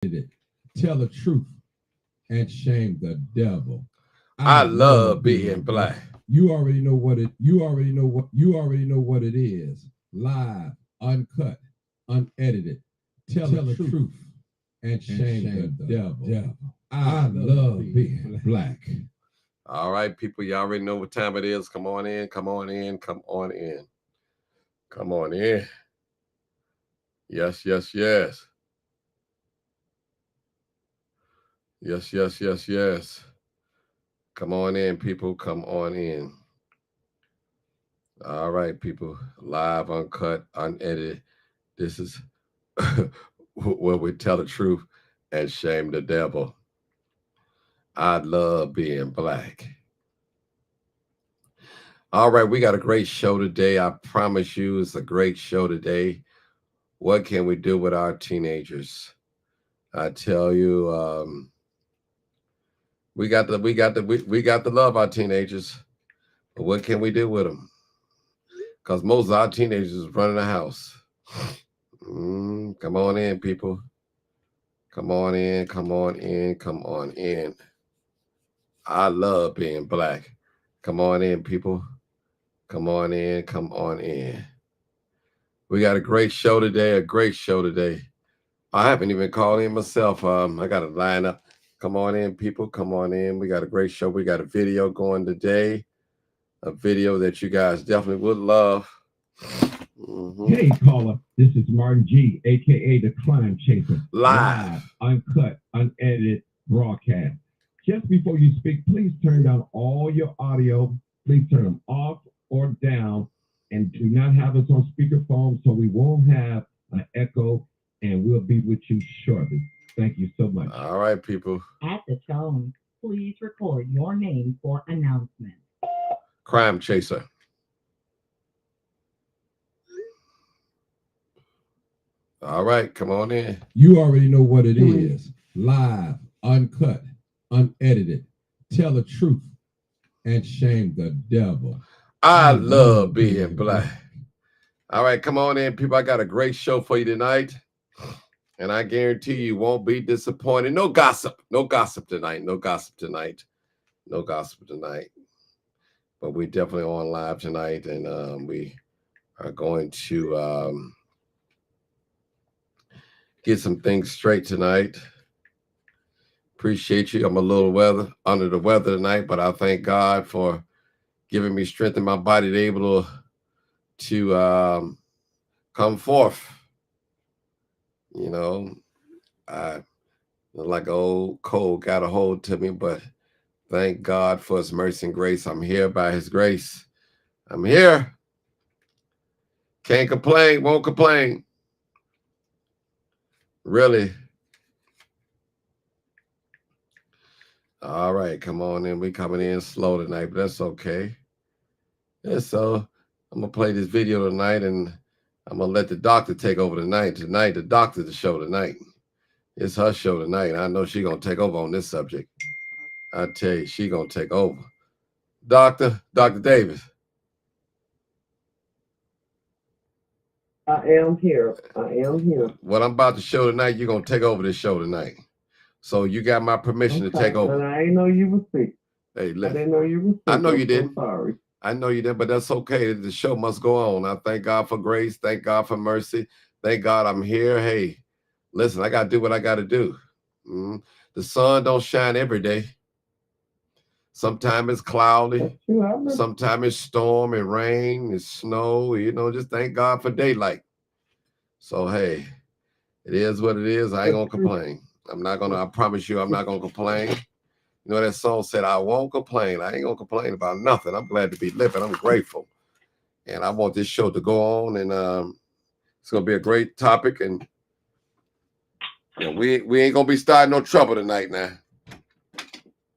it. Tell the truth and shame the devil. I I love love being being black. black. You already know what it. You already know what it is. Live, uncut, unedited. Tell the truth and shame the devil. I love being black. All right, people, y'all already know what time it is. Come on in, come on in, come on in. Come on in. Yes, yes, yes. Yes, yes, yes, yes. Come on in, people. Come on in. All right, people. Live, uncut, unedited. This is where we tell the truth and shame the devil. I love being black. All right, we got a great show today. I promise you it's a great show today. What can we do with our teenagers? I tell you, we got to love our teenagers. But what can we do with them? Because most of our teenagers is running the house. Come on in, people. Come on in, come on in, come on in. I love being black. Come on in, people. Come on in, come on in. We got a great show today, a great show today. I haven't even called in myself. I got a lineup. Come on in, people. Come on in. We got a great show. We got a video going today. A video that you guys definitely would love. Hey, caller. This is Martin G, aka the Crime Chaser. Live. Uncut, unedited broadcast. Just before you speak, please turn down all your audio. Please turn them off or down, and do not have us on speakerphone so we won't have an echo. And we'll be with you shortly. Thank you so much. All right, people. At the tone, please record your name for announcement. Crime Chaser. All right, come on in. You already know what it is. Live, uncut, unedited. Tell the truth and shame the devil. I love being black. All right, come on in, people. I got a great show for you tonight. And I guarantee you won't be disappointed. No gossip. No gossip tonight. No gossip tonight. No gossip tonight. But we're definitely on live tonight. And we are going to get some things straight tonight. Appreciate you. I'm a little under the weather tonight, but I thank God for giving me strength in my body to be able to come forth. You know, I like an old cold got a hold to me, but thank God for his mercy and grace. I'm here by his grace. I'm here. Can't complain, won't complain. Really. All right, come on in. We coming in slow tonight, but that's okay. Yeah, so I'm gonna play this video tonight, and I'm gonna let the doctor take over tonight. Tonight, the doctor the show tonight. It's her show tonight. I know she's gonna take over on this subject. I tell you, she gonna take over. Dr. Davis. I am here. I am here. What I'm about to show tonight, you're gonna take over this show tonight. So you got my permission to take over. And I didn't know you were sick. Hey, listen. I didn't know you were sick. I know you didn't. So sorry. I know you didn't, but that's okay. The show must go on. I thank God for grace. Thank God for mercy. Thank God I'm here. Hey, listen, I got to do what I got to do. The sun don't shine every day. Sometimes it's cloudy. Sometimes it's storm and rain and snow. You know, just thank God for daylight. So, hey, it is what it is. I ain't going to complain. I promise you, I'm not going to complain. You know, that song said, I won't complain. I ain't going to complain about nothing. I'm glad to be living. I'm grateful. And I want this show to go on. And it's going to be a great topic. And you know, we ain't going to be starting no trouble tonight now.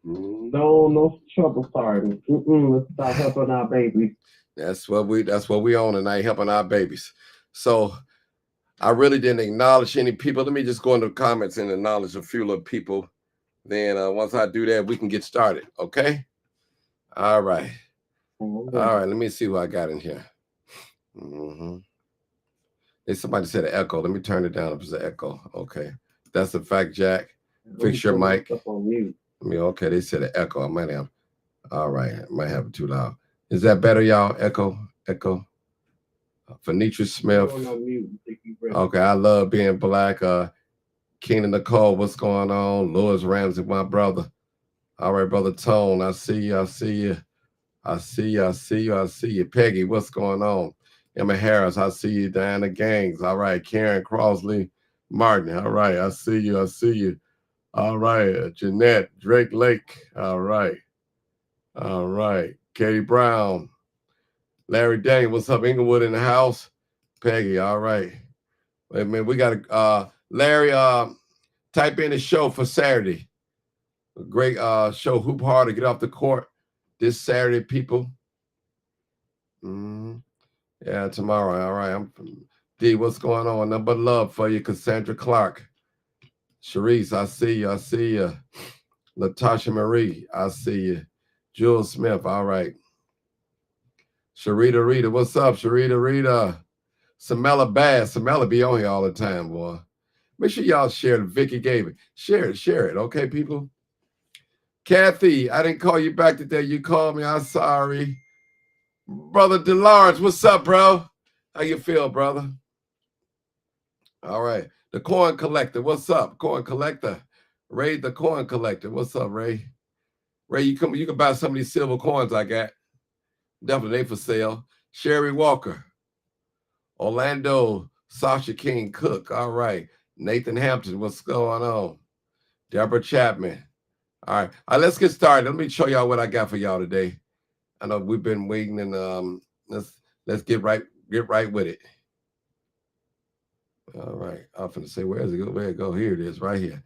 No trouble starting. Let's start helping our babies. That's what we on tonight, helping our babies. So I really didn't acknowledge any people. Let me just go into the comments and acknowledge a few little people. Then once I do that, we can get started. Okay? All right. All right. Let me see who I got in here. Somebody said an echo. Let me turn it down if it's an echo. Okay. That's a fact, Jack. Fix your mic. Up on mute. I mean, okay, they said an echo. I might have. All right, I might have it too loud. Is that better, y'all? Echo. Phoenitra Smith. Okay, I love being black. Keenan Nicole, what's going on? Louis Ramsey, my brother. All right, brother Tone, I see you. Peggy, what's going on? Emma Harris, I see you. Diana Gangs, all right. Karen Crossley Martin, all right. I see you. All right, Jeanette Drake Lake, all right. Katie Brown, Larry Dang, what's up? Inglewood in the house. Peggy, all right. Wait a minute, we got Larry. Type in the show for Saturday. A great show, Hoop Hard to get off the court this Saturday, people. Yeah, tomorrow. All right. I'm from D. What's going on? Nothing but love for you, Cassandra Clark. Sharice, I see you. Latasha Marie, I see you. Jules Smith, all right. Sharita Rita, what's up, Sharita Rita? Samela Bass. Samela be on here all the time, boy. Make sure y'all share it. Vicky gave it. Share it, okay, people? Kathy, I didn't call you back today. You called me. I'm sorry. Brother DeLawrence, what's up, bro? How you feel, brother? All right. The Coin Collector, what's up? Coin Collector. Ray, the Coin Collector. What's up, Ray? Ray, you can buy some of these silver coins I got. Definitely they for sale. Sherry Walker. Orlando, Sasha King Cook. All right. Nathan Hampton, what's going on? Deborah Chapman. All right. Let's get started. Let me show y'all what I got for y'all today. I know we've been waiting, and let's get right with it. All right. I'm finna say, where it go? Here it is, right here.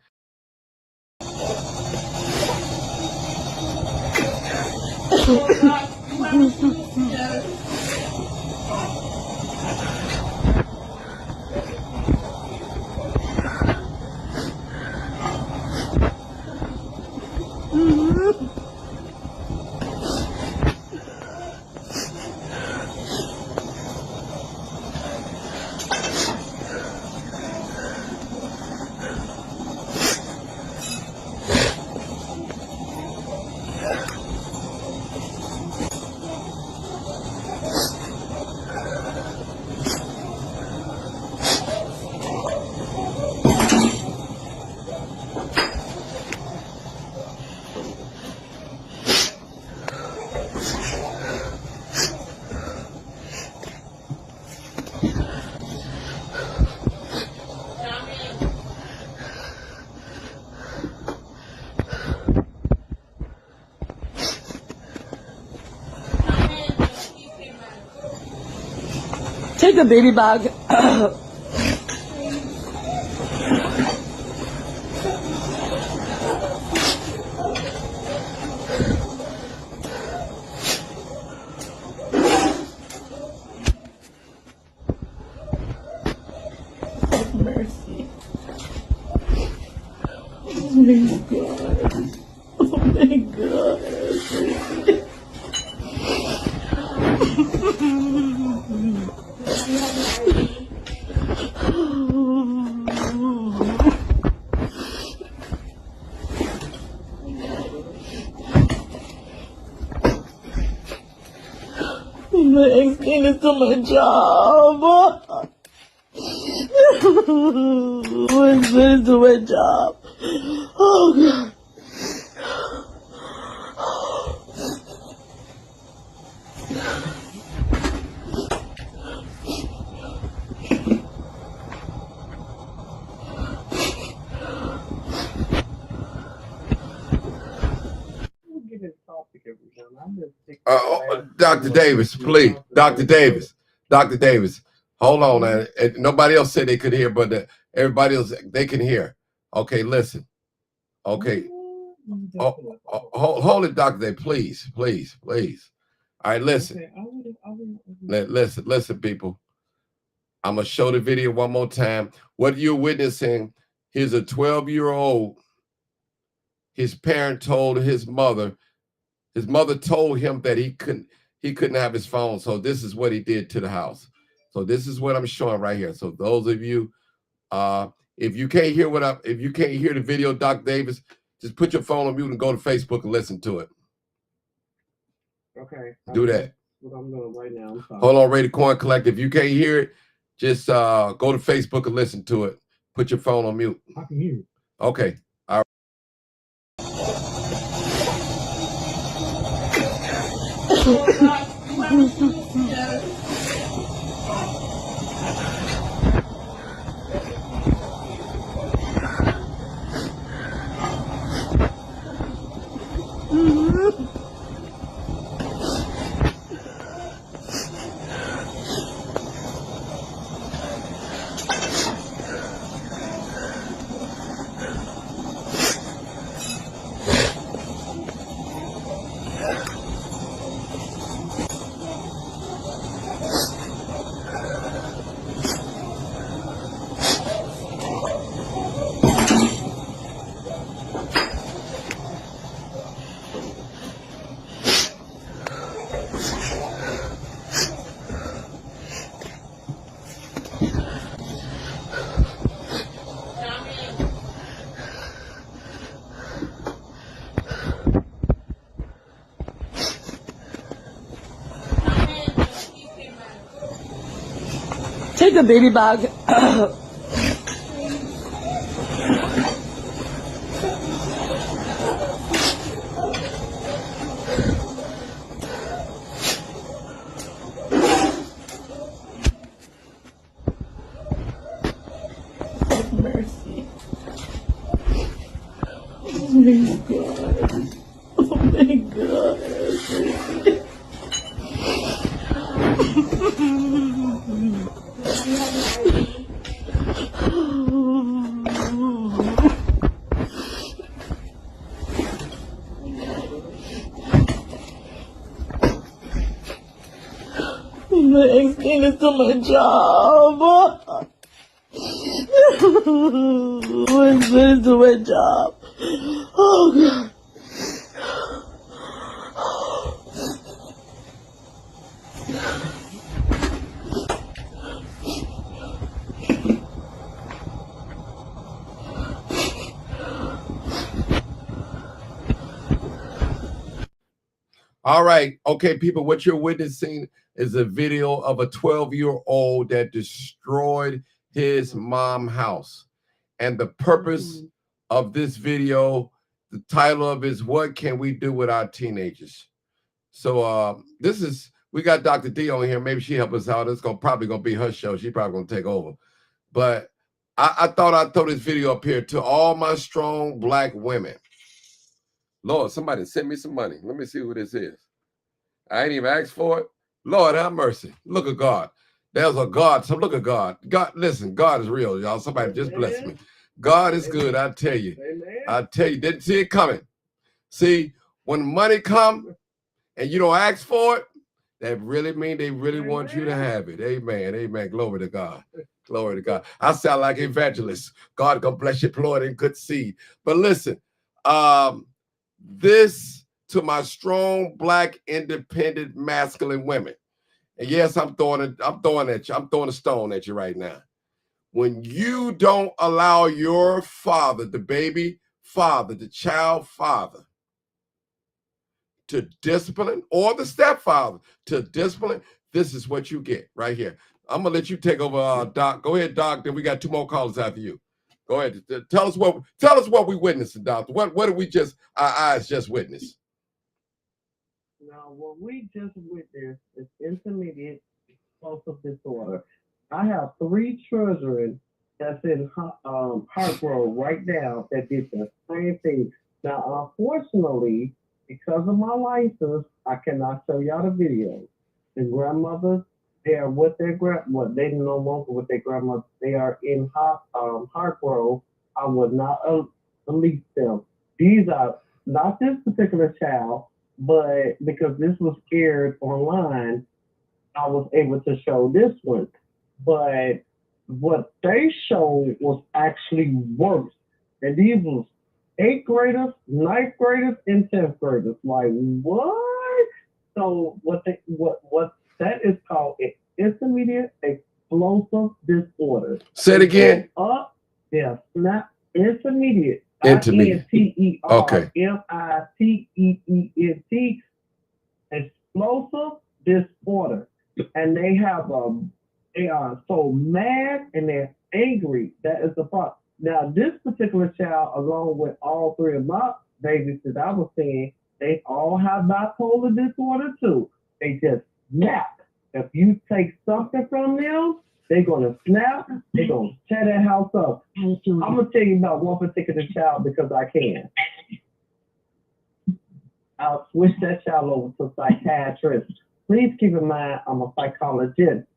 Take the baby bag. Mercy. Oh my God. Oh my God. My ex came into my job. My ex went into my job. Oh God. Dr. Davis, please. Dr. Davis. Hold on. Nobody else said they could hear, but everybody else, they can hear. Okay, listen. Okay. Hold it, Dr. Davis, please. All right, listen. Listen, people. I'm going to show the video one more time. What you're witnessing, here's a 12-year-old. His parent told his mother told him that he couldn't have his phone. So this is what he did to the house. So this is what I'm showing right here. So those of you If you can't hear the video, Dr. Davis, just put your phone on mute and go to Facebook and listen to it. Okay. Do that. What I'm doing right now. I'm sorry. Hold on, Rated Coin Collective. If you can't hear it, just go to Facebook and listen to it. Put your phone on mute. I can hear it. Okay. All right. Take the baby bag. Mercy. Oh my God. Oh my God. My ex-thing is to my job. My ex-thing is to my job. Oh God. All right. Okay, people, what you're witnessing is a video of a 12-year-old that destroyed his mom's house. And the purpose of this video, the title of it is What Can We Do With Our Teenagers? So we got Dr. D on here. Maybe she help us out. It's probably gonna be her show. She probably gonna take over. But I thought I'd throw this video up here to all my strong Black women. Lord, somebody send me some money. Let me see who this is. I ain't even asked for it. Lord have mercy. Look at God. There's a God. So look at God. God, listen, God is real, y'all. Somebody just bless me. God is good, I tell you. I tell you, didn't see it coming. See, when money come and you don't ask for it, that really mean they really want you to have it. Amen. Amen. Glory to God. Glory to God. I sound like evangelist. God gonna bless you, Lord, and good seed. But listen, this to my strong Black independent masculine women. And yes, I'm throwing a stone at you right now. When you don't allow your father, the baby father, the child father, to discipline, or the stepfather to discipline, this is what you get right here. I'm gonna let you take over, Doc. Go ahead, Doc. Then we got 2 more callers after you. Go ahead. Tell us what we witnessed, Doctor. What did we our eyes just witness? Now, what we just witnessed is intermediate explosive disorder. I have 3 children that's in Hartgrove right now that did the same thing. Now, unfortunately, because of my license, I cannot show y'all the videos. The grandmothers, they are with their they no longer with their grandmother. They are in Hartgrove. I would not release them. These are not this particular child, but because this was aired online, I was able to show this one. But what they showed was actually worse. And these was 8th graders, 9th graders, and 10th graders. Like, what? So what that is called an intermediate explosive disorder. Say it again. They're SNAP intermediate. Intermediate. INTER Okay. MITEENT explosive disorder, and they are so mad and they're angry. That is the problem. Now, this particular child, along with all three of my babies that I was seeing, they all have bipolar disorder too. They just snap. If you take something from them, they're gonna snap. They're gonna tear that house up. I'm gonna tell you about one particular child because I can. I'll switch that child over to psychiatrist. Please keep in mind, I'm a psychologist.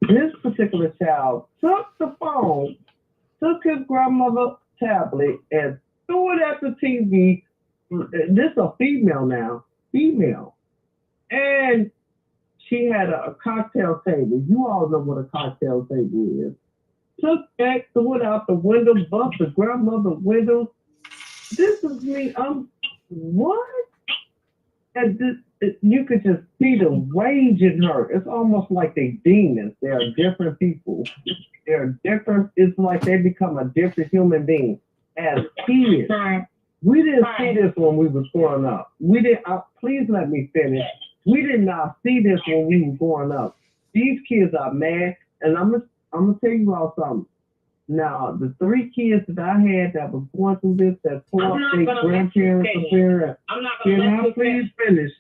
This particular child took the phone, took his grandmother's tablet, and threw it at the TV. This is a female now, and she had a cocktail table. You all know what a cocktail table is. Took that, threw it out the window, bumped the grandmother's window. This is me. What? And you could just see the rage in her. It's almost like they demons. They are different people. They're different. It's like they become a different human being. As kids, we didn't see this when we was growing up. We didn't. Please let me finish. We did not see this when we were growing up. These kids are mad, and I'm gonna tell you all something. Now, the three kids that I had that was going through this, that tore up their grandparents' appearance. I'm not gonna Can I let you please finish?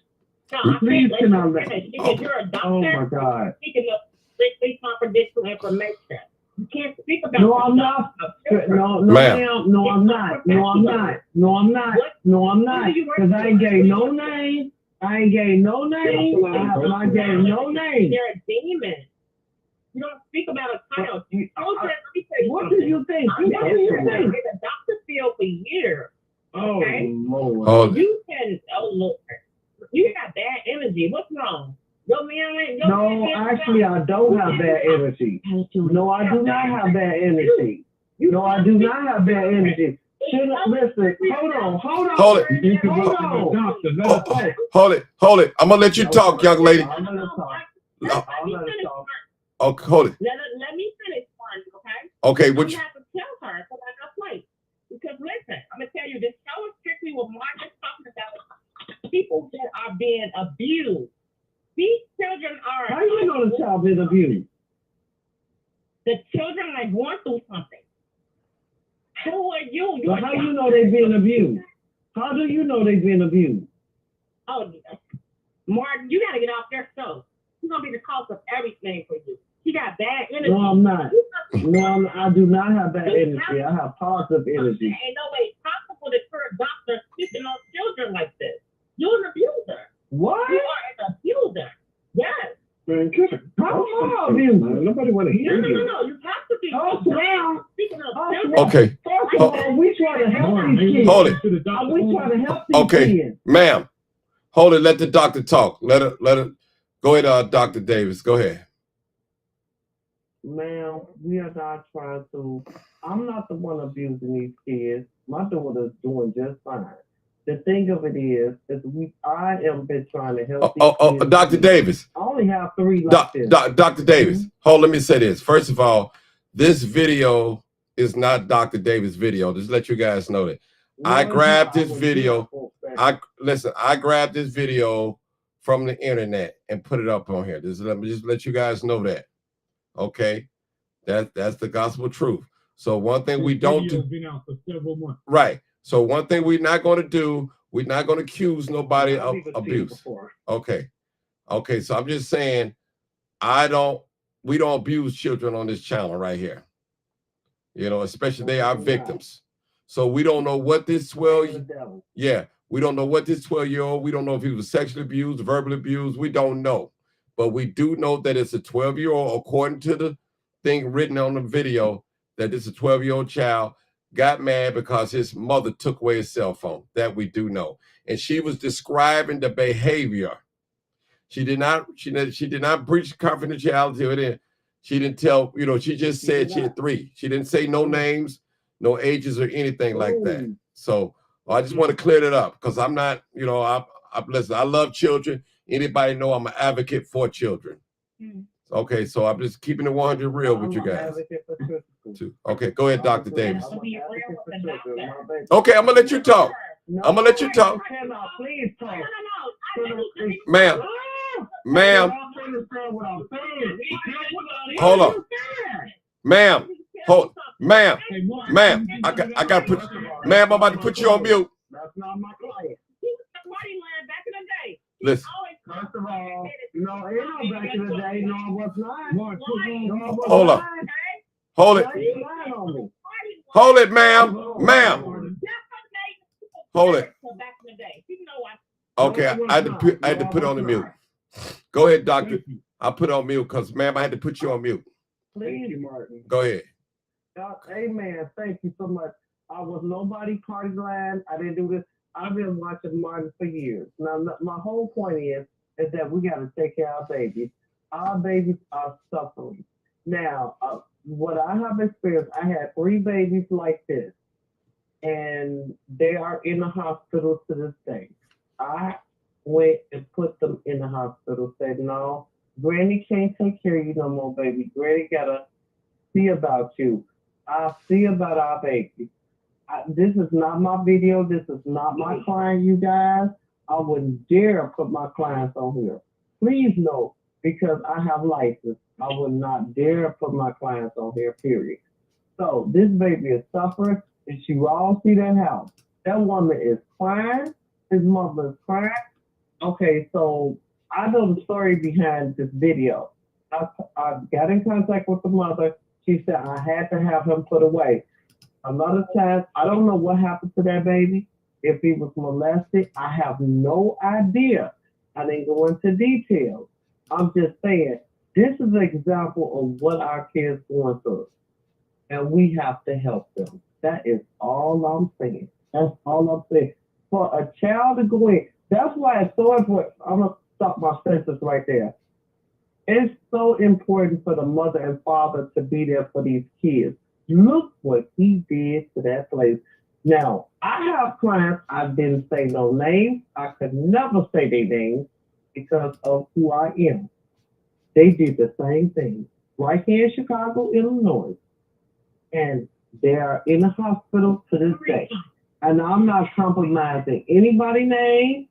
No, Please I can I can't let? finish because you're a doctor. Oh my God! Speaking of strictly confidential information, you can't speak about. No, I'm not. No, Ma'am. ma'am. No, I'm not. No, I'm not. No, I'm not. No, I'm not. Because I ain't gave no name. I ain't gave no name. I gave no name. They're a demon. You don't speak about a child. What do you think? I've been in the doctor field for years. Oh Okay? Lord. Oh, You can, Lord, you got bad energy. What's wrong? Your man ain't. No, actually, I don't have bad energy. No, I do not have bad energy. No, I do not have bad energy. Listen, hold on. Hold it. Hold it. I'm gonna let you talk, young lady. I'm gonna talk. Oh, hold it. Let me finish one, okay? Okay, I'm which gonna have to tell her because I got place. Because listen, I'm gonna tell you, this show is strictly what Mark is talking about. People that are being abused. These children are. How you know the child been abused? The children are going through something. Who are you? Well, how you know they being abused? How do you know they being abused? Oh, Martin, you gotta get off their show. He's gonna be the cause of everything for you. He got bad energy. No, I'm not. No, I do not have bad energy. I have positive energy. Ain't no way it's possible that you're a doctor speaking on children like this. You're an abuser. What? You are an abuser. Yes. Man, How am I abused? nobody want to hear you. No. You have to be. Oh, wow. Speaking of Oh, children. okay. First of all, we try to help these kids. Hold it. We try to help these Okay, kids. ma'am. Hold it. Let the doctor talk. Let her. Go ahead, Dr. Davis. Go ahead. Ma'am, we are not trying to. I'm not the one abusing these kids. My daughter's doing just fine. The thing of it is I am been trying to help these kids. Dr. Davis. I only have 3 like this. Dr. Davis. Hold, let me say this. First of all, this video is not Dr. Davis' video. Just let you guys know that. I grabbed this video. I grabbed this video from the internet and put it up on here. Let me just let you guys know that. Okay, that's the gospel truth. So one thing we don't do. Been out for several months. Right. So one thing we're not going to do. We're not going to accuse nobody of abuse. Okay. Okay. So I'm just saying, we don't abuse children on this channel right here. You know, especially they are victims. So we don't know what this 12. Yeah. We don't know what this 12-year-old, we don't know if he was sexually abused, verbally abused. We don't know. But we do know that it's a 12-year-old, according to the thing written on the video, that this is a 12-year-old child got mad because his mother took away his cell phone. That we do know. And she was describing the behavior. She did not breach confidentiality. She didn't tell, she just said she had 3. She didn't say no names, no ages or anything like that. So I just want to clear that up because I'm not, listen, I love children. Anybody know I'm an advocate for children. Okay, so I'm just keeping it 100 real with you I'm an guys. advocate for children. Too. Okay, go ahead, Dr. Davis. I'm an advocate for children. My baby. Okay, I'm gonna let you talk. No, I'm gonna let you talk. You cannot. Please talk. Ma'am, ma'am, hold on. Ma'am, ma'am, ma'am, I got to put, ma'am, I'm about to put you on mute. That's not my client. Somebody learned back in the day. Listen, First of all, no, ain't no back in the day. No, I was not. No, I was hold up. not. Hold it. Why you lying on me? Hold it, ma'am. Ma'am. Hold it. Back in the day. You know what? Okay, I had to put on the mute. Go ahead, doctor. I put on mute because, ma'am, I had to put you on mute. Thank you, Martin. Go ahead. Amen. Thank you so much. I was nobody party line. I didn't do this. I've been watching Martin for years. Now, my whole point is that we got to take care of our babies. Our babies are suffering. Now, what I have experienced, I had 3 babies like this, and they are in the hospital to this day. I went and put them in the hospital, said, no, Granny can't take care of you no more, baby. Granny got to see about you. I see about our baby. This is not my video. This is not my client, you guys. I wouldn't dare put my clients on here. Please know, because I have license, I would not dare put my clients on here, period. So this baby is suffering, and you all see that house. That woman is crying. His mother is crying. Okay, so I know the story behind this video. I got in contact with the mother. She said I had to have him put away. Another time, I don't know what happened to that baby. If he was molested, I have no idea. I didn't go into details. I'm just saying, this is an example of what our kids going through. And we have to help them. That is all I'm saying. That's all I'm saying. For a child to go in, that's why it's so important. I'm going to stop my sentence right there. It's so important for the mother and father to be there for these kids. Look what he did to that place. Now, I have clients, I didn't say no names. I could never say their names because of who I am. They did the same thing right here in Chicago, Illinois. And they are in the hospital to this day. And I'm not compromising anybody's name.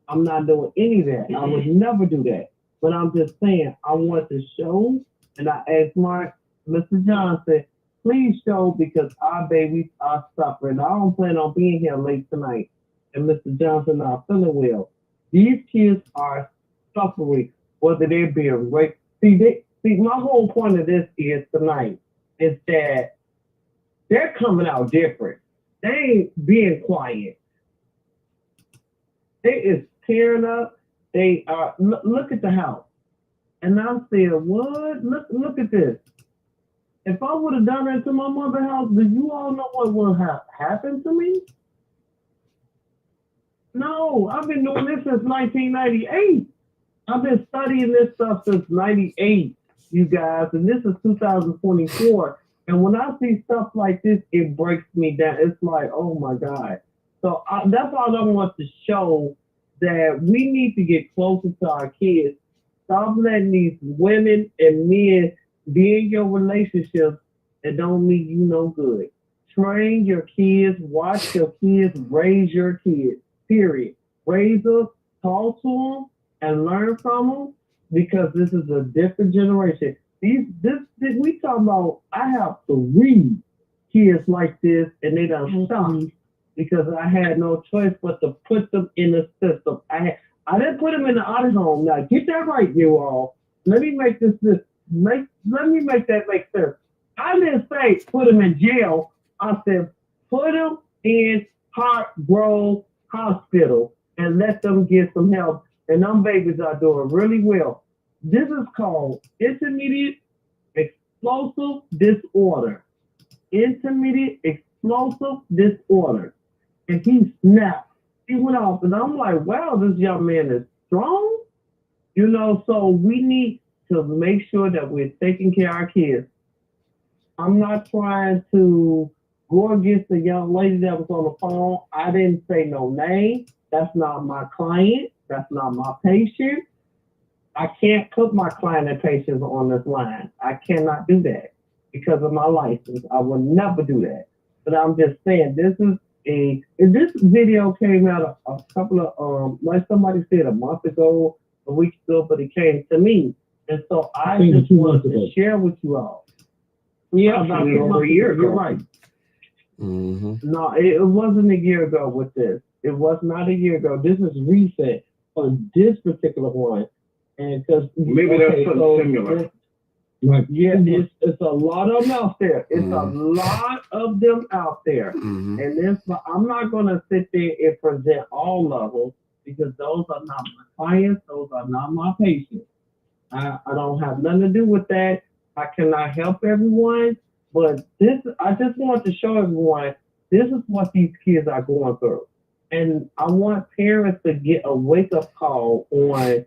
I'm not doing any of that. I would never do that. But I'm just saying, I want to show, and I asked Mr. Johnson, please show, because our babies are suffering. I don't plan on being here late tonight, and Mr. Johnson not feeling well. These kids are suffering, whether they're being raped. See, my whole point of this is tonight is that they're coming out different. They ain't being quiet. They is tearing up. They are, look at the house. And I'm saying, what? Look at this. If I would have done that to my mother's house, do you all know what would have happened to me? No, I've been doing this since 1998. I've been studying this stuff since 98, you guys, and this is 2024. And when I see stuff like this, it breaks me down. It's like, oh my God. So that's all I want to show, that we need to get closer to our kids. Stop letting these women and men be in your relationships that don't mean you no good. Train your kids, watch your kids, raise your kids, period. Raise them, talk to them, and learn from them, because this is a different generation. We talking about, I have 3 kids like this, and they done stopped because I had no choice but to put them in the system. I didn't put them in the auto home. Now get that right, you all. Let me make let me make that make sense. I didn't say put them in jail. I said put them in Heart Grove Hospital and let them get some help. And them babies are doing really well. This is called intermediate explosive disorder. Intermediate explosive disorder. And he snapped. He went off. And I'm like, wow, this young man is strong. You know, so we need to make sure that we're taking care of our kids. I'm not trying to go against the young lady that was on the phone. I didn't say no name. That's not my client. That's not my patient. I can't put my client and patients on this line. I cannot do that because of my license. I will never do that. But I'm just saying, this video came out a couple of, like somebody said, a month ago, a week ago, but it came to me. And so I just wanted to share with you all. Yeah, about over a year ago. You're right. Mm-hmm. No, it wasn't a year ago with this. It was not a year ago. This is recent on this particular one. And because maybe that's something similar. Right. Yeah, it's a lot of them out there. It's a lot of them out there. Mm-hmm. And this, I'm not going to sit there and present all of them because those are not my clients. Those are not my patients. I don't have nothing to do with that. I cannot help everyone. But I just want to show everyone, this is what these kids are going through. And I want parents to get a wake-up call on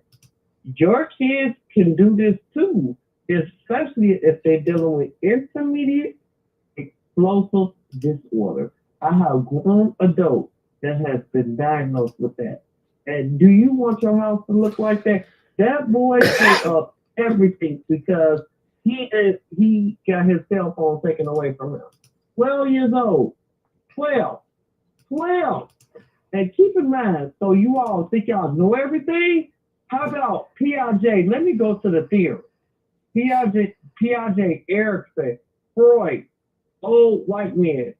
your kids can do this too, especially if they're dealing with intermediate explosive disorder. I have grown adults that has been diagnosed with that. And do you want your house to look like that? That boy took up everything because he got his cell phone taken away from him. 12 years old. 12. And keep in mind, so you all think y'all know everything? How about Piaget? Let me go to the theory. Piaget, Erickson, Freud, old white men.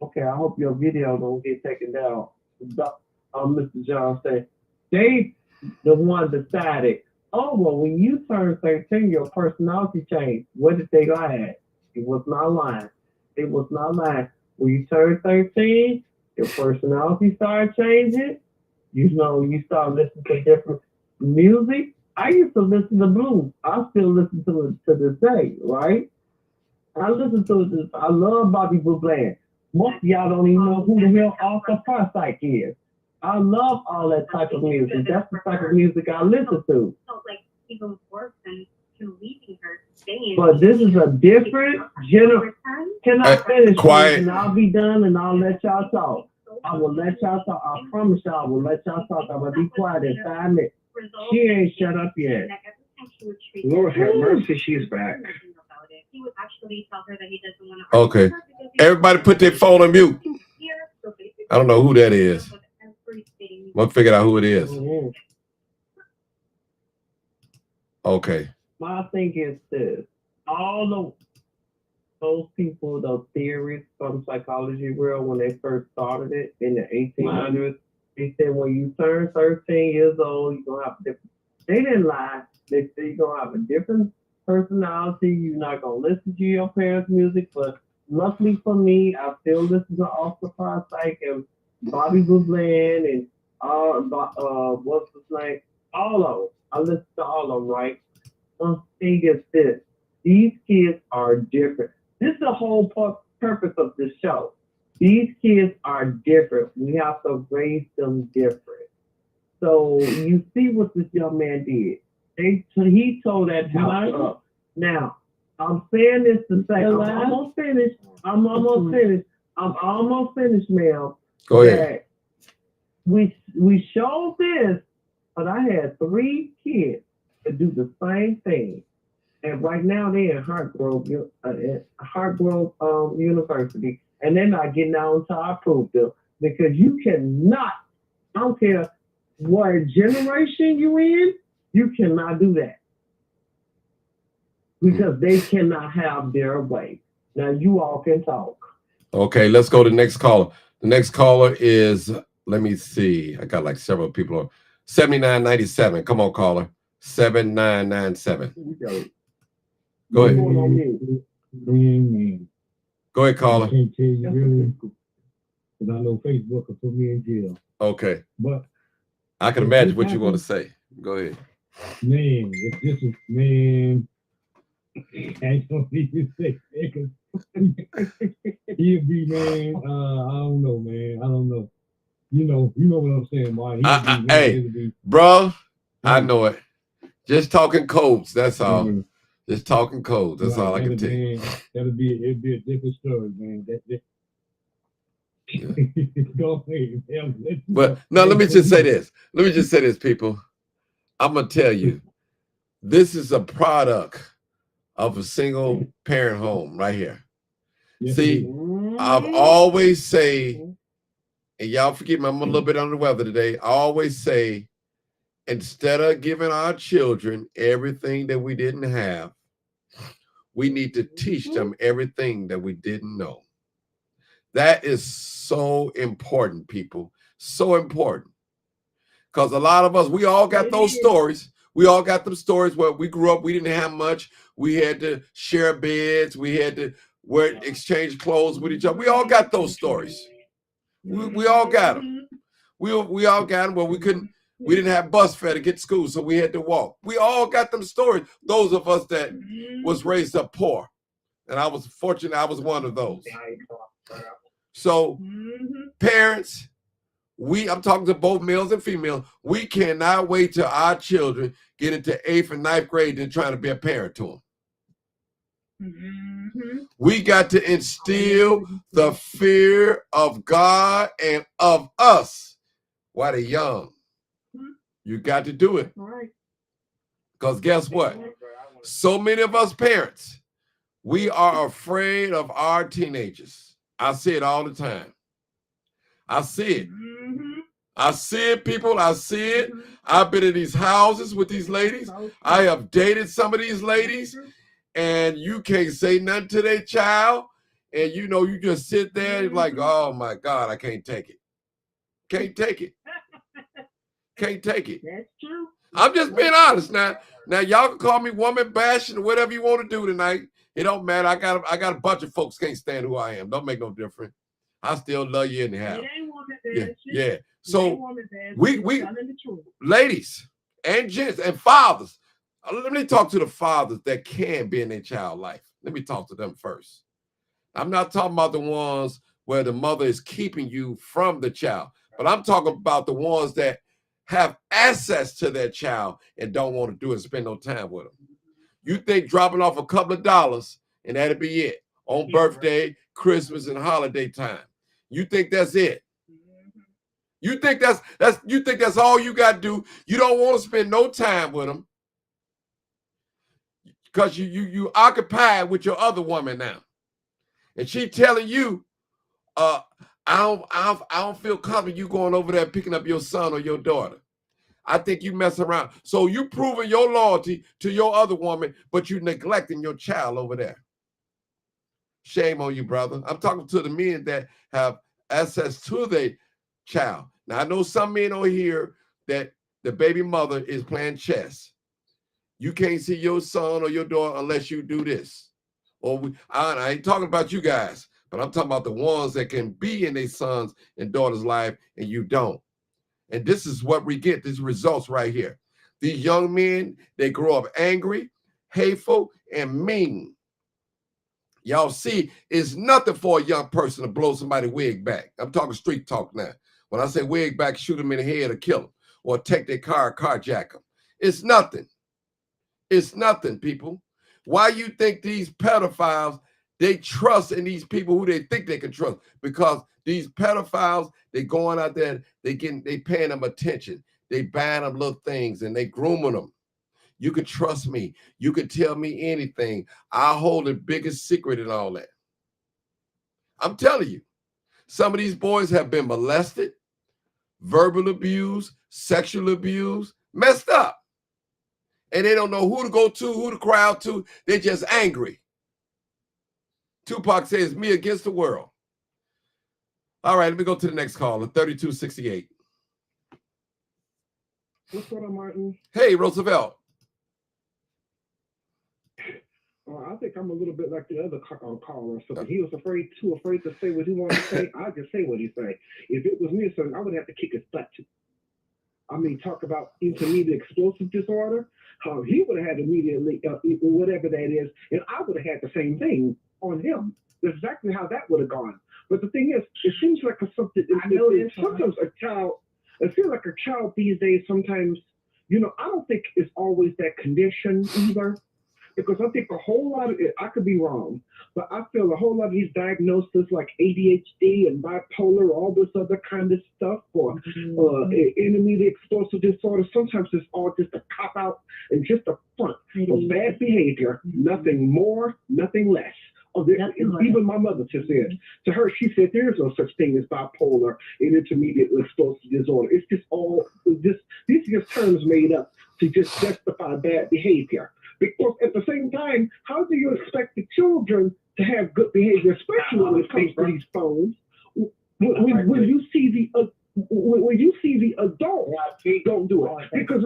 Okay, I hope your video don't get taken down. Mr. John said, they the one decided, oh, well, when you turn 13, your personality changed. What did they lie? It was not lying. It was not lying. When you turn 13, your personality started changing. You know, you start listening to different music. I used to listen to blues. I still listen to it to this day, right? I listen to this. I love Bobby Bublé. Most of y'all don't even know who the hell Arthur Forsyth is. I love all that type of music. That's the type of music I listen to. So, like, even worse than him leaving her, staying. But this is a different generation. Can I finish? Quiet. And I'll be done and I'll let y'all talk. I will let y'all talk. I promise y'all I will let y'all talk. I'm going to be quiet in 5 minutes. She ain't shut up yet. Lord have mercy, she's back. He would actually tell her that he doesn't want to. Okay. Everybody put their phone on mute. I don't know who that is. We'll figure out who it is. Mm-hmm. Okay. My thing is this. All those people, those theorists from psychology world, when they first started it in the 1800s, they said when you turn 13 years old, you're going to have a different. They didn't lie. They said you're going to have a different personality. You're not going to listen to your parents' music. But luckily for me, I still listen to Arthur Forsyth and Bobby Bublé and what's his name? All of them. I listen to all of them, right? One thing is this. These kids are different. This is the whole purpose of this show. These kids are different. We have to raise them different. So you see what this young man did. He told that house up. Now, I'm saying this to say, I'm almost finished. I'm almost finished, ma'am. Go ahead. We showed this, but I had 3 kids that do the same thing. And right now they're in Hartgrove University. And they're not getting out until I prove them. Because you cannot, I don't care what generation you in, you cannot do that. Because they cannot have their way. Now you all can talk. Okay, let's go to the next caller. The next caller is, let me see. I got like several people on. 7997. Come on, caller. 7997. Go ahead. Go ahead, caller. I can't tell you really, because I know Facebook will put me in jail. Okay. But I can imagine what you want to say. Go ahead. Man, if this is, man, I don't even say because he'll be, man, I don't know, man. I don't know. You know what I'm saying, Mark. Hey, bro, I know it. Just talking codes, that's all. Just talking codes, that's all I can tell you. It'd be a different story, man. But no, let me just say this. People. I'm gonna tell you, This is a product of a single parent home right here. Yes, See, it is. I've always say, and y'all forgive me, I'm a little bit under the weather today. I always say, instead of giving our children everything that we didn't have, we need to teach them everything that we didn't know. That is so important, people. So important. Because a lot of us, we all got those stories. We all got them stories where we grew up, we didn't have much. We had to share beds. We had to exchange clothes with each other. We all got those stories. We all got them. We all got them where we didn't have bus fare to get to school, so we had to walk. We all got them stories. Those of us that was raised up poor. And I was fortunate, I was one of those. So parents, I'm talking to both males and females, we cannot wait till our children get into 8th and 9th grade and trying to be a parent to them. We got to instill the fear of God and of us while they're young. You got to do it. Because guess what? So many of us parents, we are afraid of our teenagers. I see it all the time. I see it. I see it, people. I see it. I've been in these houses with these ladies. I have dated some of these ladies, and you can't say nothing to their child. And you just sit there like, oh my God, I can't take it. Can't take it. Can't take it. That's true. I'm just being honest now. Now y'all can call me woman bashing or whatever you want to do tonight. It don't matter. I got a bunch of folks can't stand who I am. Don't make no difference. I still love you anyhow. Yeah. So we ladies and gents and fathers. Let me talk to the fathers that can be in their child life. Let me talk to them first. I'm not talking about the ones where the mother is keeping you from the child, but I'm talking about the ones that have access to their child and don't want to do it, spend no time with them. You think dropping off a couple of dollars and that'll be it on birthday, Christmas, and holiday time. You think that's it? You think that's all you got to do? You don't want to spend no time with them because you occupied with your other woman now, and she telling you, I don't feel comfortable you going over there picking up your son or your daughter. I think you mess around. So you proving your loyalty to your other woman, but you neglecting your child over there. Shame on you, brother. I'm talking to the men that have access to their child. Now, I know some men over here that the baby mother is playing chess. You can't see your son or your daughter unless you do this. Or I ain't talking about you guys, but I'm talking about the ones that can be in their sons and daughters' life and you don't. And this is what we get, these results right here. These young men, they grow up angry, hateful, and mean. Y'all see, it's nothing for a young person to blow somebody's wig back. I'm talking street talk now. When I say wig back, shoot them in the head or kill them, or take their car, carjack them. It's nothing. It's nothing, people. Why you think these pedophiles, they trust in these people who they think they can trust? Because these pedophiles, they going out there, they paying them attention. They buying them little things and they grooming them. You can trust me. You can tell me anything. I hold the biggest secret in all that. I'm telling you, some of these boys have been molested, verbal abuse, sexual abuse, messed up. And they don't know who to go to, who to cry out to. They're just angry. Tupac says, me against the world. All right, let me go to the next caller, 3268. What's going on, Martin? Hey, Roosevelt. I think I'm a little bit like the other caller. So he was too afraid to say what he wanted to say. I just say what he say. If it was me, son, I would have to kick his butt too. I mean, talk about intermediate explosive disorder. How he would have had immediately whatever that is, and I would have had the same thing on him. That's exactly how that would have gone. But the thing is, it seems like sometimes a child. It feels like a child these days. Sometimes, I don't think it's always that condition either. Because I think a whole lot of it, I could be wrong, but I feel a whole lot of these diagnoses like ADHD and bipolar, all this other kind of stuff, or intermediate explosive disorder, sometimes it's all just a cop out and just a front of bad behavior, nothing more, nothing less. Even my mother just said, to her, she said, there is no such thing as bipolar and intermediate explosive disorder. It's just these are just terms made up to just justify bad behavior. Because at the same time, how do you expect the children to have good behavior, especially when it comes to these phones? When you see the adults, don't do it. Because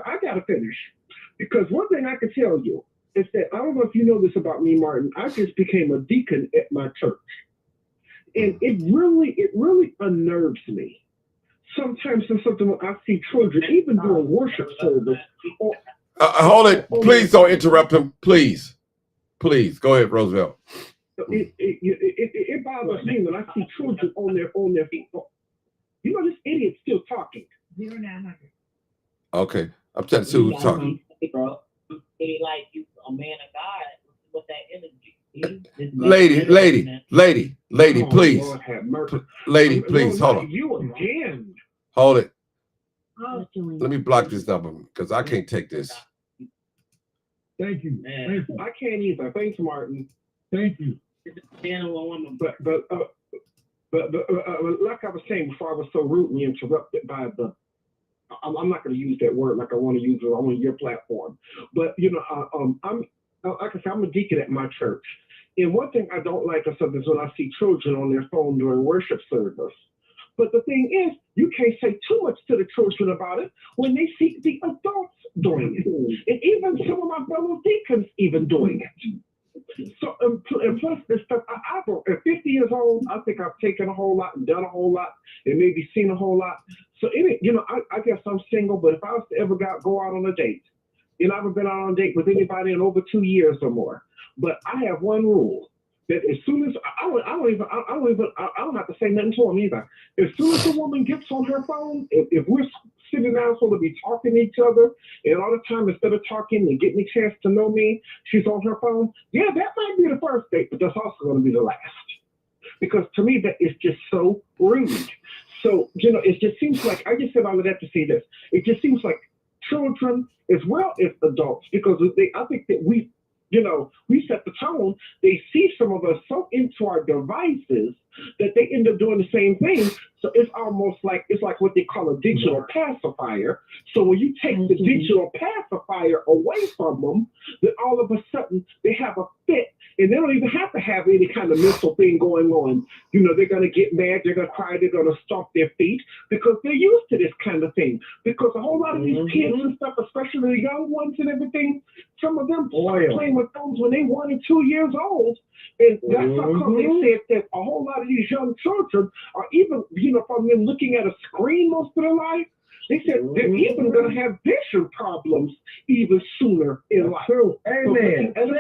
I gotta finish. Because one thing I can tell you is that, I don't know if you know this about me, Martin, I just became a deacon at my church. And it really unnerves me. Sometimes there's something when I see children, even during worship service. Hold it. Please don't interrupt him. Please. Go ahead, Roosevelt. It bothers me when I see children on their feet. You know, this idiot's still talking. 0900. Okay. I'm trying to see who's talking. They like you, a man of God, with that energy. Lady, please. Lady, please, hold on. You again. Hold it. Let me block this number because I can't take this. Thank you. I can't either. Thanks, Martin. Thank you. But like I was saying before, I was so rudely interrupted by the. I'm not going to use that word like I want to use it on your platform. But I'm like I said, I'm a deacon at my church, and one thing I don't like is when I see children on their phone during worship service. But the thing is, you can't say too much to the children about it when they see the adults doing it, and even some of my fellow deacons even doing it. So, and plus this stuff, at 50 years old, I think I've taken a whole lot and done a whole lot and maybe seen a whole lot. So, I guess I'm single, but if I was to ever go out on a date, I haven't been out on a date with anybody in over 2 years or more. But I have one rule that as soon as I don't have to say nothing to them either. As soon as a woman gets on her phone, if we're sitting down supposed to be talking to each other, and all the time instead of talking and getting a chance to know me, she's on her phone. Yeah, that might be the first date, but that's also going to be the last. Because to me, that is just so rude. So, it just seems like, I just said all of that to say this. It just seems like children as well as adults, because I think that we set the tone. They see some of us so into our devices that they end up doing the same thing. So it's almost like, it's like what they call a digital pacifier. So when you take the digital pacifier away from them, then all of a sudden they have a fit, and they don't even have to have any kind of mental thing going on. They're going to get mad, they're going to cry, they're going to stomp their feet because they're used to this kind of thing. Because a whole lot of these kids and stuff, especially the young ones and everything, some of them start playing with phones when they 1 and 2 years old. And that's how come they said that a whole lot of these young children are even, from them looking at a screen most of their life, they said they're even going to have vision problems even sooner in life. True. Amen. That's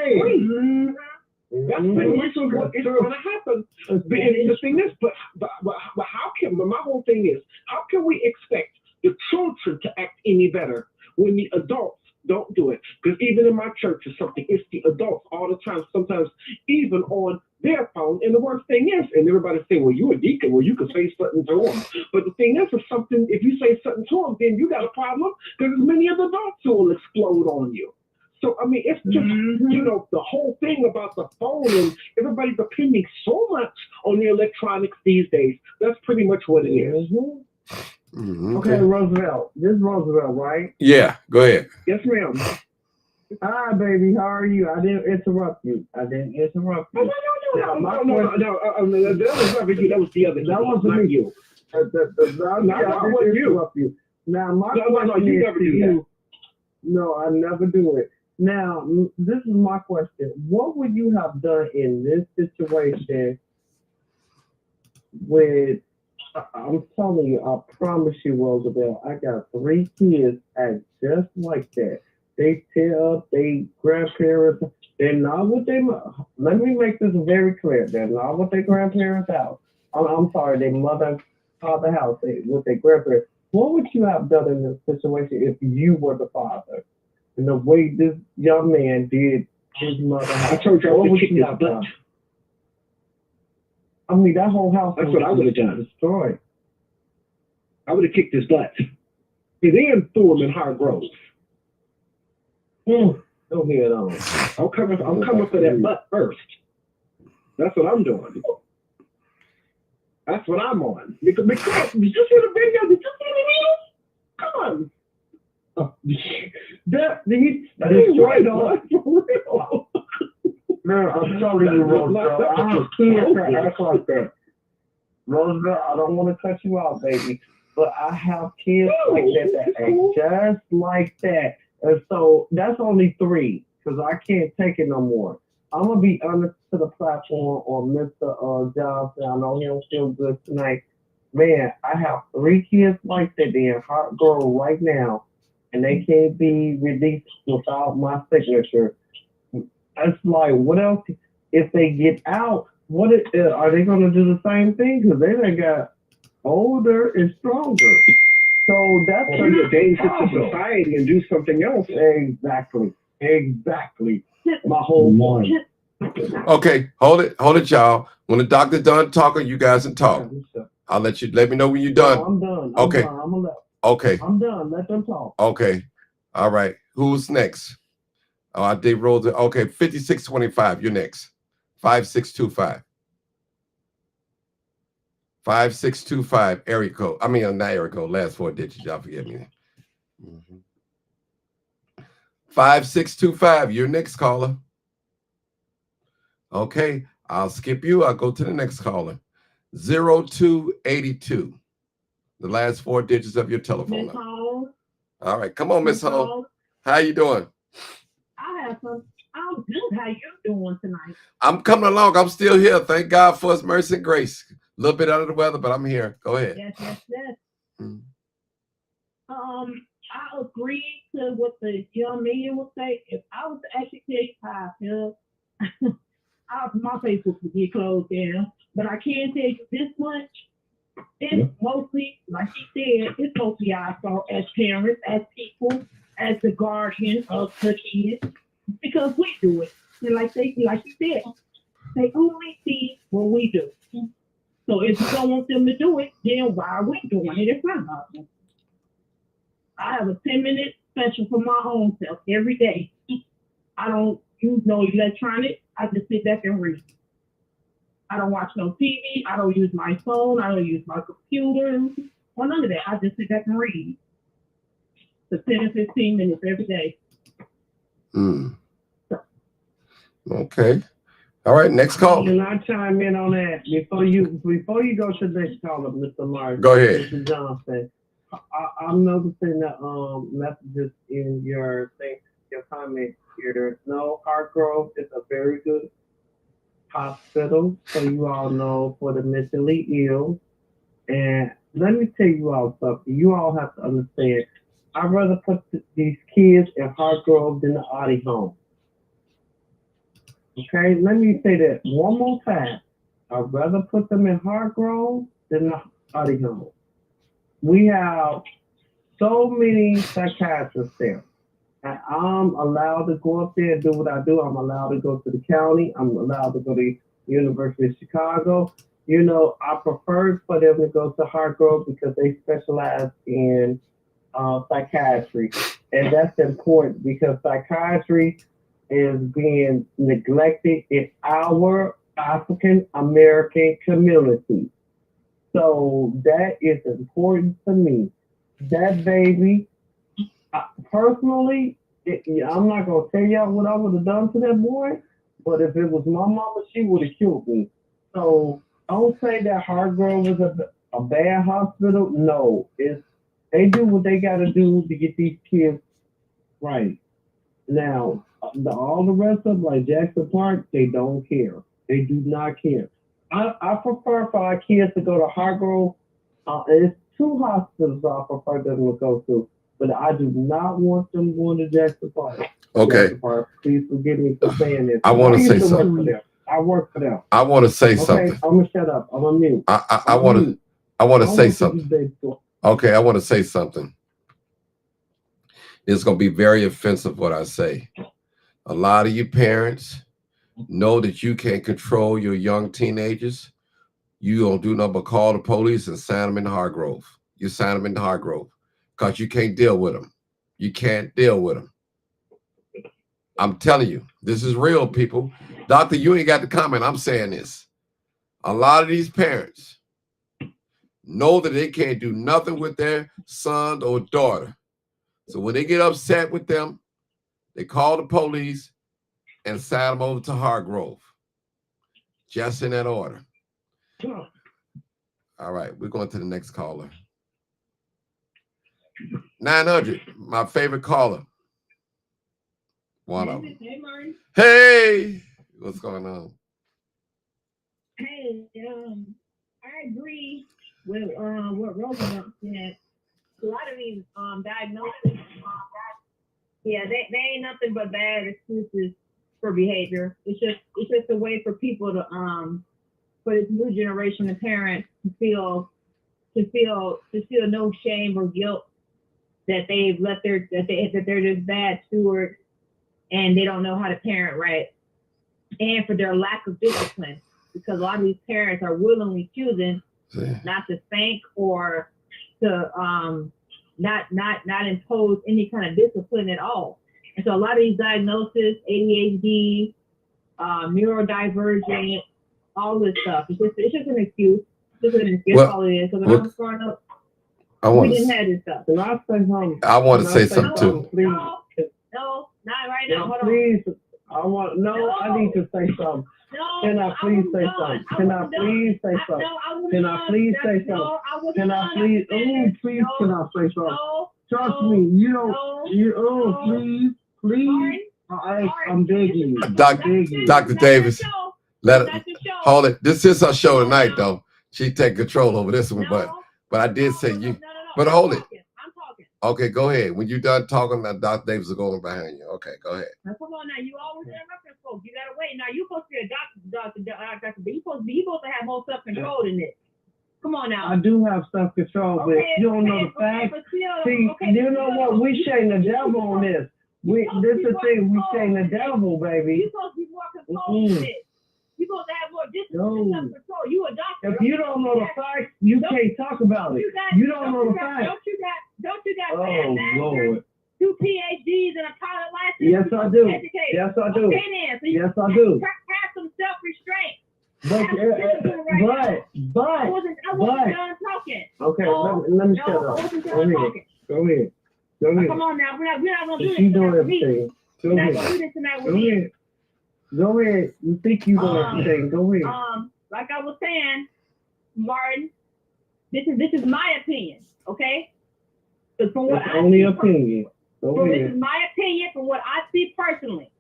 pretty much what is going to happen. And the thing is, but how can? But my whole thing is, how can we expect the children to act any better when the adults don't do it? Because even in my church or something, it's the adults all the time, sometimes even on their phone. And the worst thing is, and everybody say, well, you a deacon, well, you can say something to them. But the thing is, if you say something to them, then you got a problem, because there's many of the adults who will explode on you. So, it's just, the whole thing about the phone, and everybody depending so much on the electronics these days. That's pretty much what it is. Okay, Roosevelt. This is Roosevelt, right? Yeah, go ahead. Yes, ma'am. Hi, baby. How are you? I didn't interrupt you. No. That was the other. That wasn't me. You. That wasn't you. Now, my question is to you. No, I never do it. Now, this is my question. What would you have done in this situation with, I'm telling you, I promise you, Roosevelt, I got 3 kids act just like that. They tear up, they grandparents, they're not what they, let me make this very clear. They're not what their grandparents house. I'm sorry, their mother, father house, with their grandparents. What would you have done in this situation if you were the father? And the way this young man did his mother house. I told you I would have kicked his butt. I mean, that whole house. That's what I would have done. Destroyed. I would have kicked his butt. and then threw them in Hargrove. Don't hear it on. I'm coming for that butt first. That's what I'm doing. That's what I'm on. Because did you see the video? Did you see the video? Come on. That's right on. For real. Man, I'm telling you, Roosevelt, I have kids that act like that. Roosevelt, I don't want to cut you out, baby, but I have kids like that act just like that. And so that's only 3, because I can't take it no more. I'm going to be honest to the platform on Mr. Johnson. I know he don't feel good tonight. Man, I have 3 kids like that. They're in Hartgrove right now, and they can't be released without my signature. It's like, what else? If they get out, are they going to do the same thing? Because they done got older and stronger. So that's a danger to society and do something else. Exactly. My whole point. Okay, hold it, y'all. When the doctor done talking, you guys can talk. I'll let me know when you're done. No, I'm done. Okay. Okay. I'm done. Let them talk. Okay. All right. Who's next? Oh, I did roll the. Okay, 5625. You're next. 5625. 5625. Area code. I mean, not area code. Last 4 digits. Y'all forgive me. 5625. You're next caller. Okay, I'll skip you. I'll go to the next caller. 0282. The last 4 digits of your telephone number. All right, come on, Miss Ho. How you doing? I'm good. How you doing tonight? I'm coming along. I'm still here. Thank God for His mercy and grace. A little bit under the weather, but I'm here. Go ahead. Yes. I agree to what the young man would say. If I was to actually tell you how I feel, my Facebook would get closed down. But I can tell you this much. It's mostly, like she said, it's mostly our fault as parents, as people, as the guardian of the kids, because we do it. And like you said, they only see what we do. So if you don't want them to do it, then why are we doing it in front of them? I have a 10-minute special for my own self every day. I don't use no electronics. I just sit back and read. I don't watch no TV. I don't use my phone. I don't use my computer. Well, none of that. I just sit back and read for 10 or 15 minutes every day. Okay. All right, next call. Can I chime in on that before you go to the next caller, Mr. Martin? Go ahead. Mr. Johnson. I'm noticing the messages in your comment here. No, Hartgrove is a very good hospital, so you all know, for the mentally ill. And let me tell you all something. You all have to understand. I'd rather put these kids in Hartgrove than the Audi home. Okay, let me say that one more time. I'd rather put them in Hartgrove than the Audi home. We have so many psychiatrists there. And I'm allowed to go up there and do what I do. I'm allowed to go to the county. I'm allowed to go to the University of Chicago. You know, I prefer for them to go to Hartgrove because they specialize in psychiatry. And that's important because psychiatry is being neglected in our African American community. So that is important to me. That baby, personally, I'm not going to tell y'all what I would have done to that boy, but if it was my mama, she would have killed me. So don't say that Hartgrove is a bad hospital. No, they do what they got to do to get these kids right. Now, all the rest of them, like Jackson Park, they don't care. They do not care. I prefer for our kids to go to Hartgrove. It's 2 hospitals I prefer them to go to, but I do not want them going to Jackson Park. Okay. Jackson Park, please forgive me for saying this. I want to say something. I work for them. I want to say something. Okay, I'm gonna shut up. I'm on mute. I want to say something. Okay, I want to say something. It's going to be very offensive what I say. A lot of you parents know that you can't control your young teenagers. You don't do nothing but call the police and sign them in Hartgrove. You sign them in Hartgrove. because you can't deal with them. You can't deal with them. I'm telling you, this is real, people. Doctor, you ain't got to comment. I'm saying this. A lot of these parents know that they can't do nothing with their son or daughter. So when they get upset with them, they call the police and send them over to Hargrove. Just in that order. All right, we're going to the next caller. 900, my favorite caller. One of them. Hey, Martin. Hey, what's going on? Hey, I agree with what Roosevelt said. A lot of these diagnoses, yeah, they ain't nothing but bad excuses for behavior. It's just a way for people to for this new generation of parents to feel no shame or guilt that they've let that they're just bad stewards and they don't know how to parent right, and for their lack of discipline, because a lot of these parents are willingly choosing not to spank or to not impose any kind of discipline at all. And so a lot of these diagnoses, ADHD, neurodivergent, all this stuff, it's just an excuse. That's all it is. So when I was growing up, we didn't have this stuff. Can I say something? I want to say something too. Please. No, not right now. Hold on. Please, I need to say something. No, Can I please say something? Can I please say something? Can I please say something? Can I please? Oh, please, can I say something? Trust me, you don't. Please. I'm begging you. Dr. Davis, hold it. This is our show tonight, though. She take control over this one, but I did say you. But hold it. I'm talking. Okay, go ahead. When you're done talking, Dr. Davis is going behind you. Okay, go ahead. Now, come on now. You always interrupting folks. You gotta wait. Now you're supposed to be a doctor. You're supposed to have more self-control than this. Come on now. I do have self-control, but you don't know the facts. See, you know what? We shame the devil on this. This is the thing. We shame the devil, baby. You're supposed to be more controlled than this. You're supposed to have more discipline and self-control. You a doctor. If you don't know the facts, you can't talk about it. You don't know the facts. Don't you got oh, Lord. 2 PhDs and a pilot license? Yes, I do. Educated. Yes, I do. Okay, then. So yes, I do. Have some self-restraint. But I wasn't done talking. Okay, let me shut up. Go ahead. Come on now. We're not going to do this. You know everything. We're not going to do this tonight with me. Go ahead. You think you know everything. Go ahead. Like I was saying, Martin, this is my opinion, okay? But from what opinion. This is my opinion from what I see personally.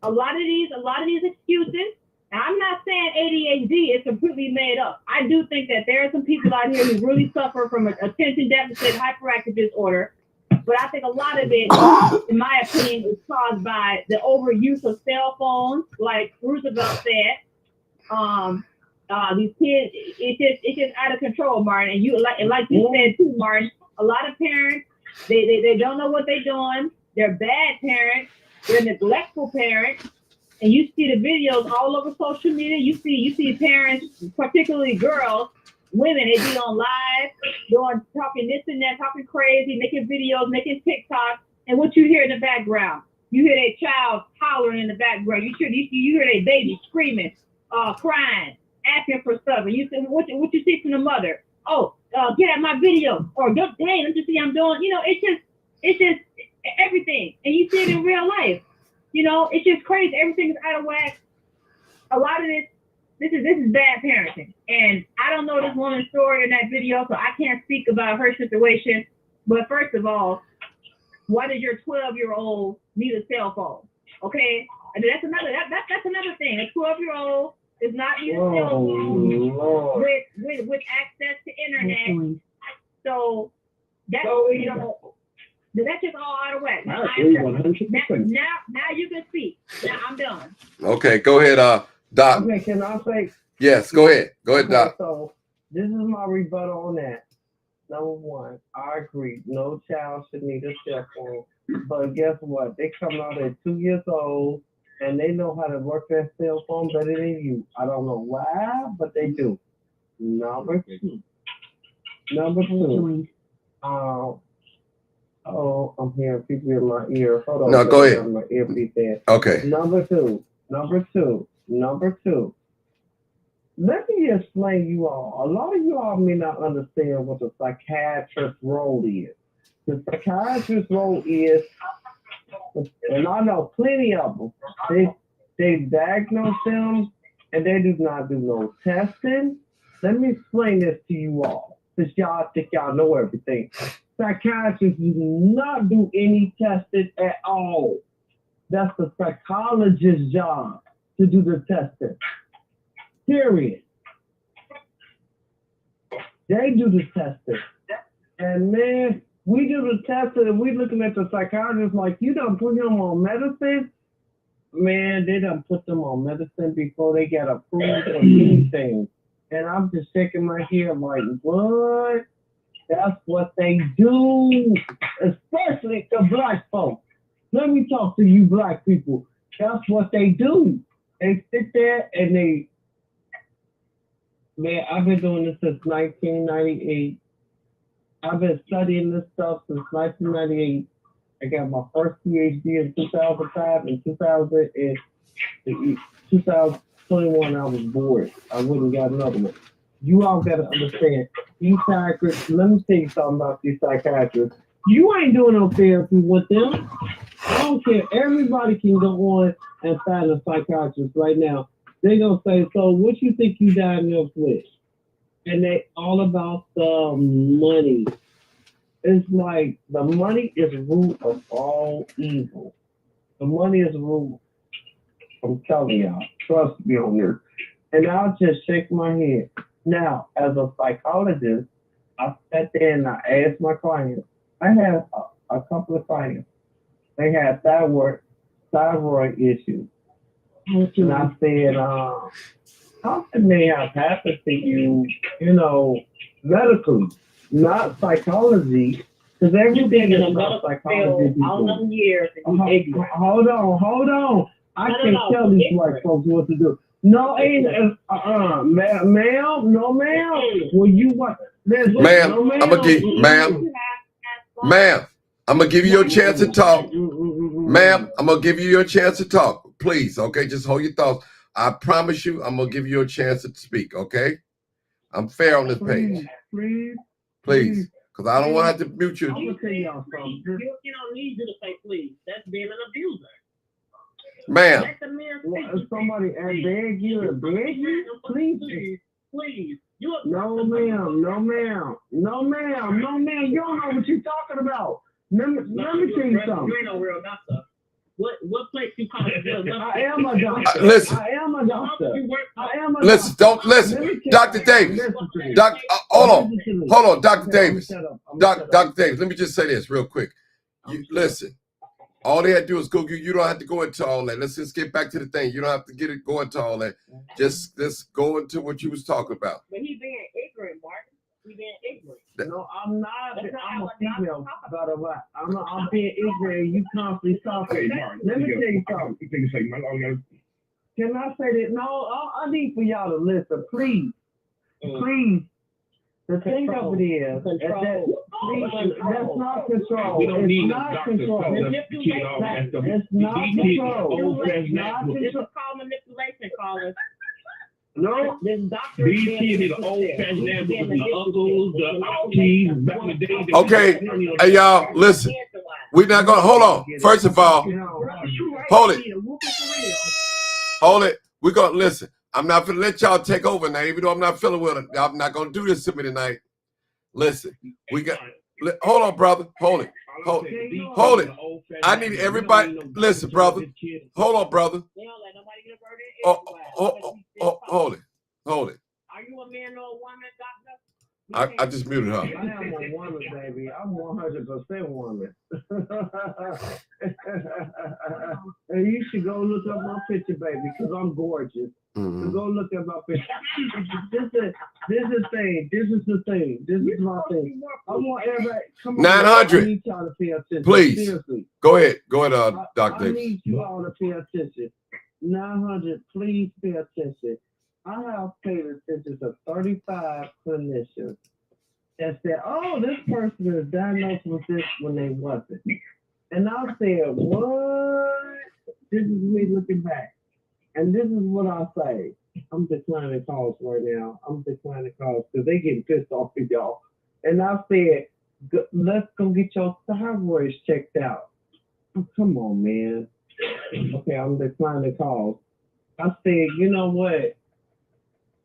A lot of these excuses. Now, I'm not saying ADHD is completely made up. I do think that there are some people out here who really suffer from attention deficit hyperactive disorder. But I think a lot of it, in my opinion, is caused by the overuse of cell phones, like Roosevelt said. These kids, it's just out of control, Martin. And like you said too, Martin. A lot of parents, they don't know what they're doing. They're bad parents. They're neglectful parents. And you see the videos all over social media. You see parents, particularly girls, women, they be on live, talking this and that, talking crazy, making videos, making TikToks. And what you hear in the background, you hear their child hollering in the background. You hear their baby screaming, crying, asking for stuff. And you say, what you see from the mother? Oh, get out my video. Or don't you see I'm doing? It's just everything. And you see it in real life. It's just crazy. Everything is out of whack. A lot of this is bad parenting. And I don't know this woman's story in that video, so I can't speak about her situation. But first of all, why does your 12-year-old need a cell phone? Okay? And that's another thing. A 12-year-old does not need a cell phone with access to internet. So that's that's just all out of whack. Now you can speak. Now I'm done. Okay, go ahead, Doc. Okay, can I say? Yes, go ahead. Go ahead, Doc. So this is my rebuttal on that. Number one, I agree. No child should need a cell phone. But guess what? They come out at 2 years old and they know how to work that cell phone better than you. I don't know why, but they do. Number two. Oh, I'm hearing people in my ear. Hold on. No, go ahead. My earpiece in. Okay. Number two. Let me explain you all. A lot of you all may not understand what the psychiatrist's role is. The psychiatrist's role is, and I know plenty of them, they diagnose them and they do not do no testing. Let me explain this to you all, because y'all think y'all know everything. Psychiatrists do not do any testing at all. That's the psychologist's job to do the testing. Period. They do the testing. And man, we do the testing and we looking at the psychiatrist like, you done put him on medicine? Man, they done put them on medicine before they get approved or anything. And I'm just shaking my head like, what? That's what they do, especially the black folks. Let me talk to you black people. That's what they do. They sit there and they, man, I've been doing this since 1998. I've been studying this stuff since 1998. I got my first PhD in 2005 and 2021 I was bored. I wouldn't got another one. You all got to understand, these psychiatrists, let me tell you something about these psychiatrists. You ain't doing no therapy with them. I don't care. Everybody can go on and find a psychiatrist right now. They're going to say, so what you think you diagnosed with? And they all about the money. It's like the money is root of all evil. The money is root. I'm telling y'all, trust me on this. And I'll just shake my head. Now, as a psychologist, I sat there and I asked my clients. I had a couple of clients. They had thyroid issues. And I said, something may have happened to you, medically, not psychology, because everything is about psychology. All them years and you ignorant. Hold on. I can't tell these white folks what to do. No, ain't ma'am, no, ma'am. Well, you what? Ma'am, I'm gonna give ma'am, I'm gonna give you your chance to talk. Ma'am, I'm gonna give you your chance to talk. Please, okay, just hold your thoughts. I promise you, I'm gonna give you a chance to speak, okay? I'm fair on this page. Please, because I don't want to have to mute you. I'm gonna tell y'all something. You don't need you to say please. That's being an abuser. Ma'am. Let the man speak. If somebody beg you, please. Please. No, ma'am. You don't know what you're talking about. Let me tell you something. You ain't no real doctor. What place you call it? I am a doctor. Listen. I am a doctor. Listen, don't listen. Dr. Davis. Hold on, Dr. Davis. Dr. Davis, let me just say this real quick. Listen. All they had to do is go. You don't have to go into all that. Let's just get back to the thing. You don't have to go into all that. Just go into what you was talking about. But he being ignorant, Martin. He being ignorant. No, I'm not. I'm a female. I'm being ignorant. You constantly talking. Let me tell you something. Can I say that? No, I need for y'all to listen, please. Please. The thing of it is, that's not control. We don't need no doctor. It's not control. It's not control. It's called manipulation, Colin. No, these kids are the old-fashioned animals, the uncles, the aunties, back in the day. Okay, hey y'all, listen. We're not gonna hold on. First of all, hold it. We're gonna listen. I'm not gonna let y'all take over now, even though I'm not feeling well. I'm not gonna do this to me tonight. Listen, hold on, brother. Hold it. I need everybody. Listen, brother. Hold on, brother. Hold it. Are you a man or a woman, doctor? I just muted her. I am a woman, baby. I'm 100% woman. And you should go look up my picture, baby, because I'm gorgeous. Mm-hmm. So go look at my picture. This is the thing. This is my thing. I want everybody. Come on, 900. I need y'all to pay attention. Please. Seriously. Go ahead, Dr. I Davis. need you all to pay attention. 900. Please pay attention. I have paid attention to 35 clinicians, that said, "Oh, this person is diagnosed with this when they wasn't." And I said, "What?" This is me looking back, and this is what I say. I'm declining calls right now. I'm declining calls because they getting pissed off with y'all. And I said, "Let's go get your thyroid checked out." Oh, come on, man. Okay, I'm declining calls. I said, "You know what?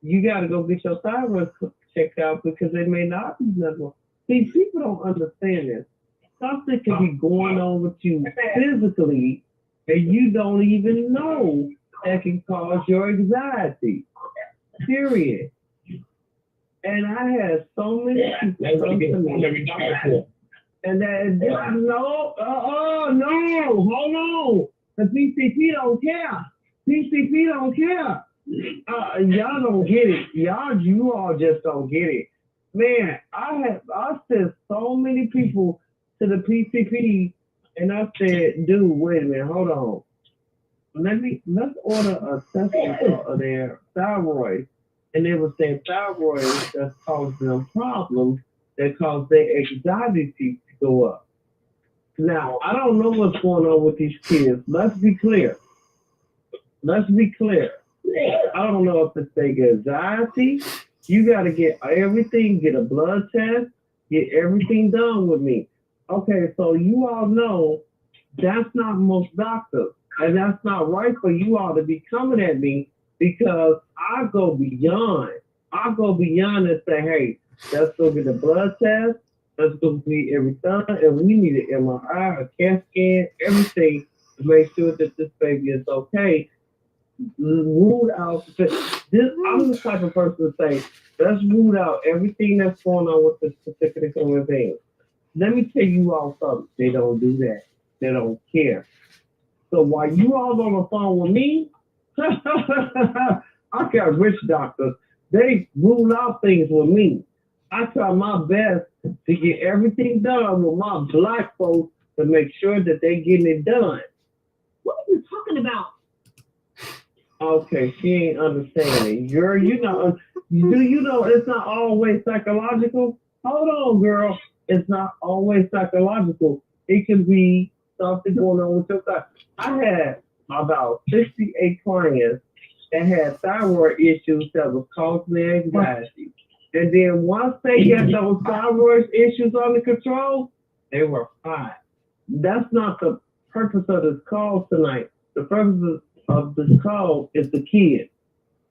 You got to go get your thyroid checked out because they may not be nothing." See, people don't understand this. Something could be going on with you physically that you don't even know that can cause your anxiety. Period. And I had so many people come to me. And that no, hold on. The PCP don't care. PCP don't care. Y'all don't get it. You all just don't get it. Man, I sent so many people to the PCP, and I said, "Dude, wait a minute, hold on. Let's order a test of their thyroid." And they were saying thyroid that's causing them problems that cause their anxiety to go up. Now, I don't know what's going on with these kids. Let's be clear. I don't know if it's their anxiety. You got to get everything, get a blood test, get everything done with me. Okay, so you all know that's not most doctors. And that's not right for you all to be coming at me because I go beyond. And say, "Hey, let's go get a blood test. Let's go get everything. And we need an MRI, a CAT scan, everything to make sure that this baby is okay." Rule out this. I'm the type of person to say, let's rule out everything that's going on with this particular human being. Let me tell you all something. They don't do that. They don't care. So while you all on the phone with me, I got rich doctors. They rule out things with me. I try my best to get everything done with my black folks to make sure that they getting it done. What are you talking about? Okay, she ain't understanding. Girl, do you know it's not always psychological? Hold on, girl. It's not always psychological. It can be something going on with your thyroid. I had about 68 clients that had thyroid issues that was causing their anxiety. And then once they get those thyroid issues under control, they were fine. That's not the purpose of this call tonight. The purpose of this call is the kids.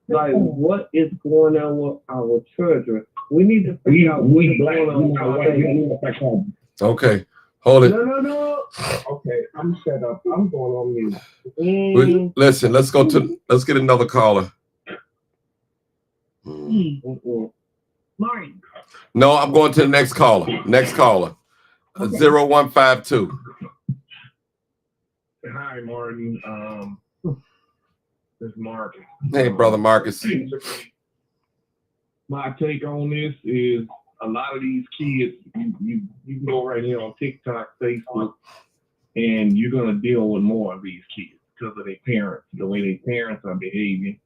Like, what is going on with our children? We need to figure out what's going on with our children. Okay, hold it. No. Okay, I'm set up. I'm going on mute. Listen, let's get another caller. Martin. No, I'm going to the next caller. Okay. 0152. Hi, Martin. This is Marcus. Hey, brother Marcus. My take on this is a lot of these kids, you can go right here on TikTok, Facebook, and you're going to deal with more of these kids because of their parents, the way their parents are behaving.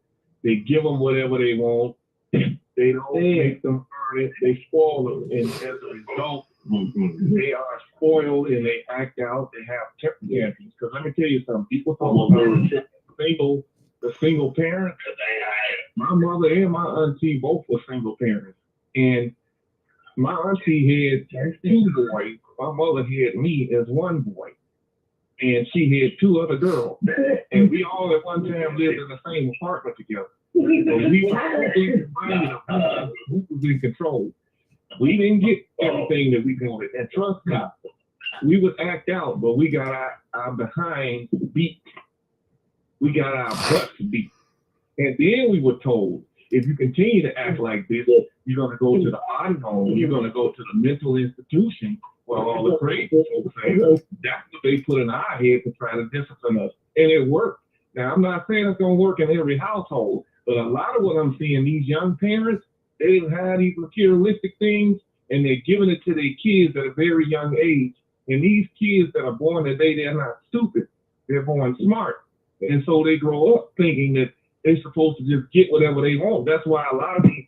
They give them whatever they want. They don't make them earn it. They spoil them. And as a result, they are spoiled and they act out. They have temper tantrums. Because let me tell you something. People talk about the single parents. My mother and my auntie both were single parents. And my auntie had 2 boys. My mother had me as 1 boy. And she had 2 other girls. And we all at one time lived in the same apartment together. So we were who was in control. We didn't get everything that we wanted. And trust me, we would act out, but we got our behind beat. We got our butts beat. And then we were told, if you continue to act like this, you're going to go to the body home. You're going to go to the mental institution where all the crazy folks say. That's what they put in our head to try to discipline us. And it worked. Now, I'm not saying it's going to work in every household, but a lot of what I'm seeing, these young parents, they have these materialistic things, and they're giving it to their kids at a very young age. And these kids that are born today, they're not stupid. They're born smart. And so they grow up thinking that they're supposed to just get whatever they want. That's why a lot of these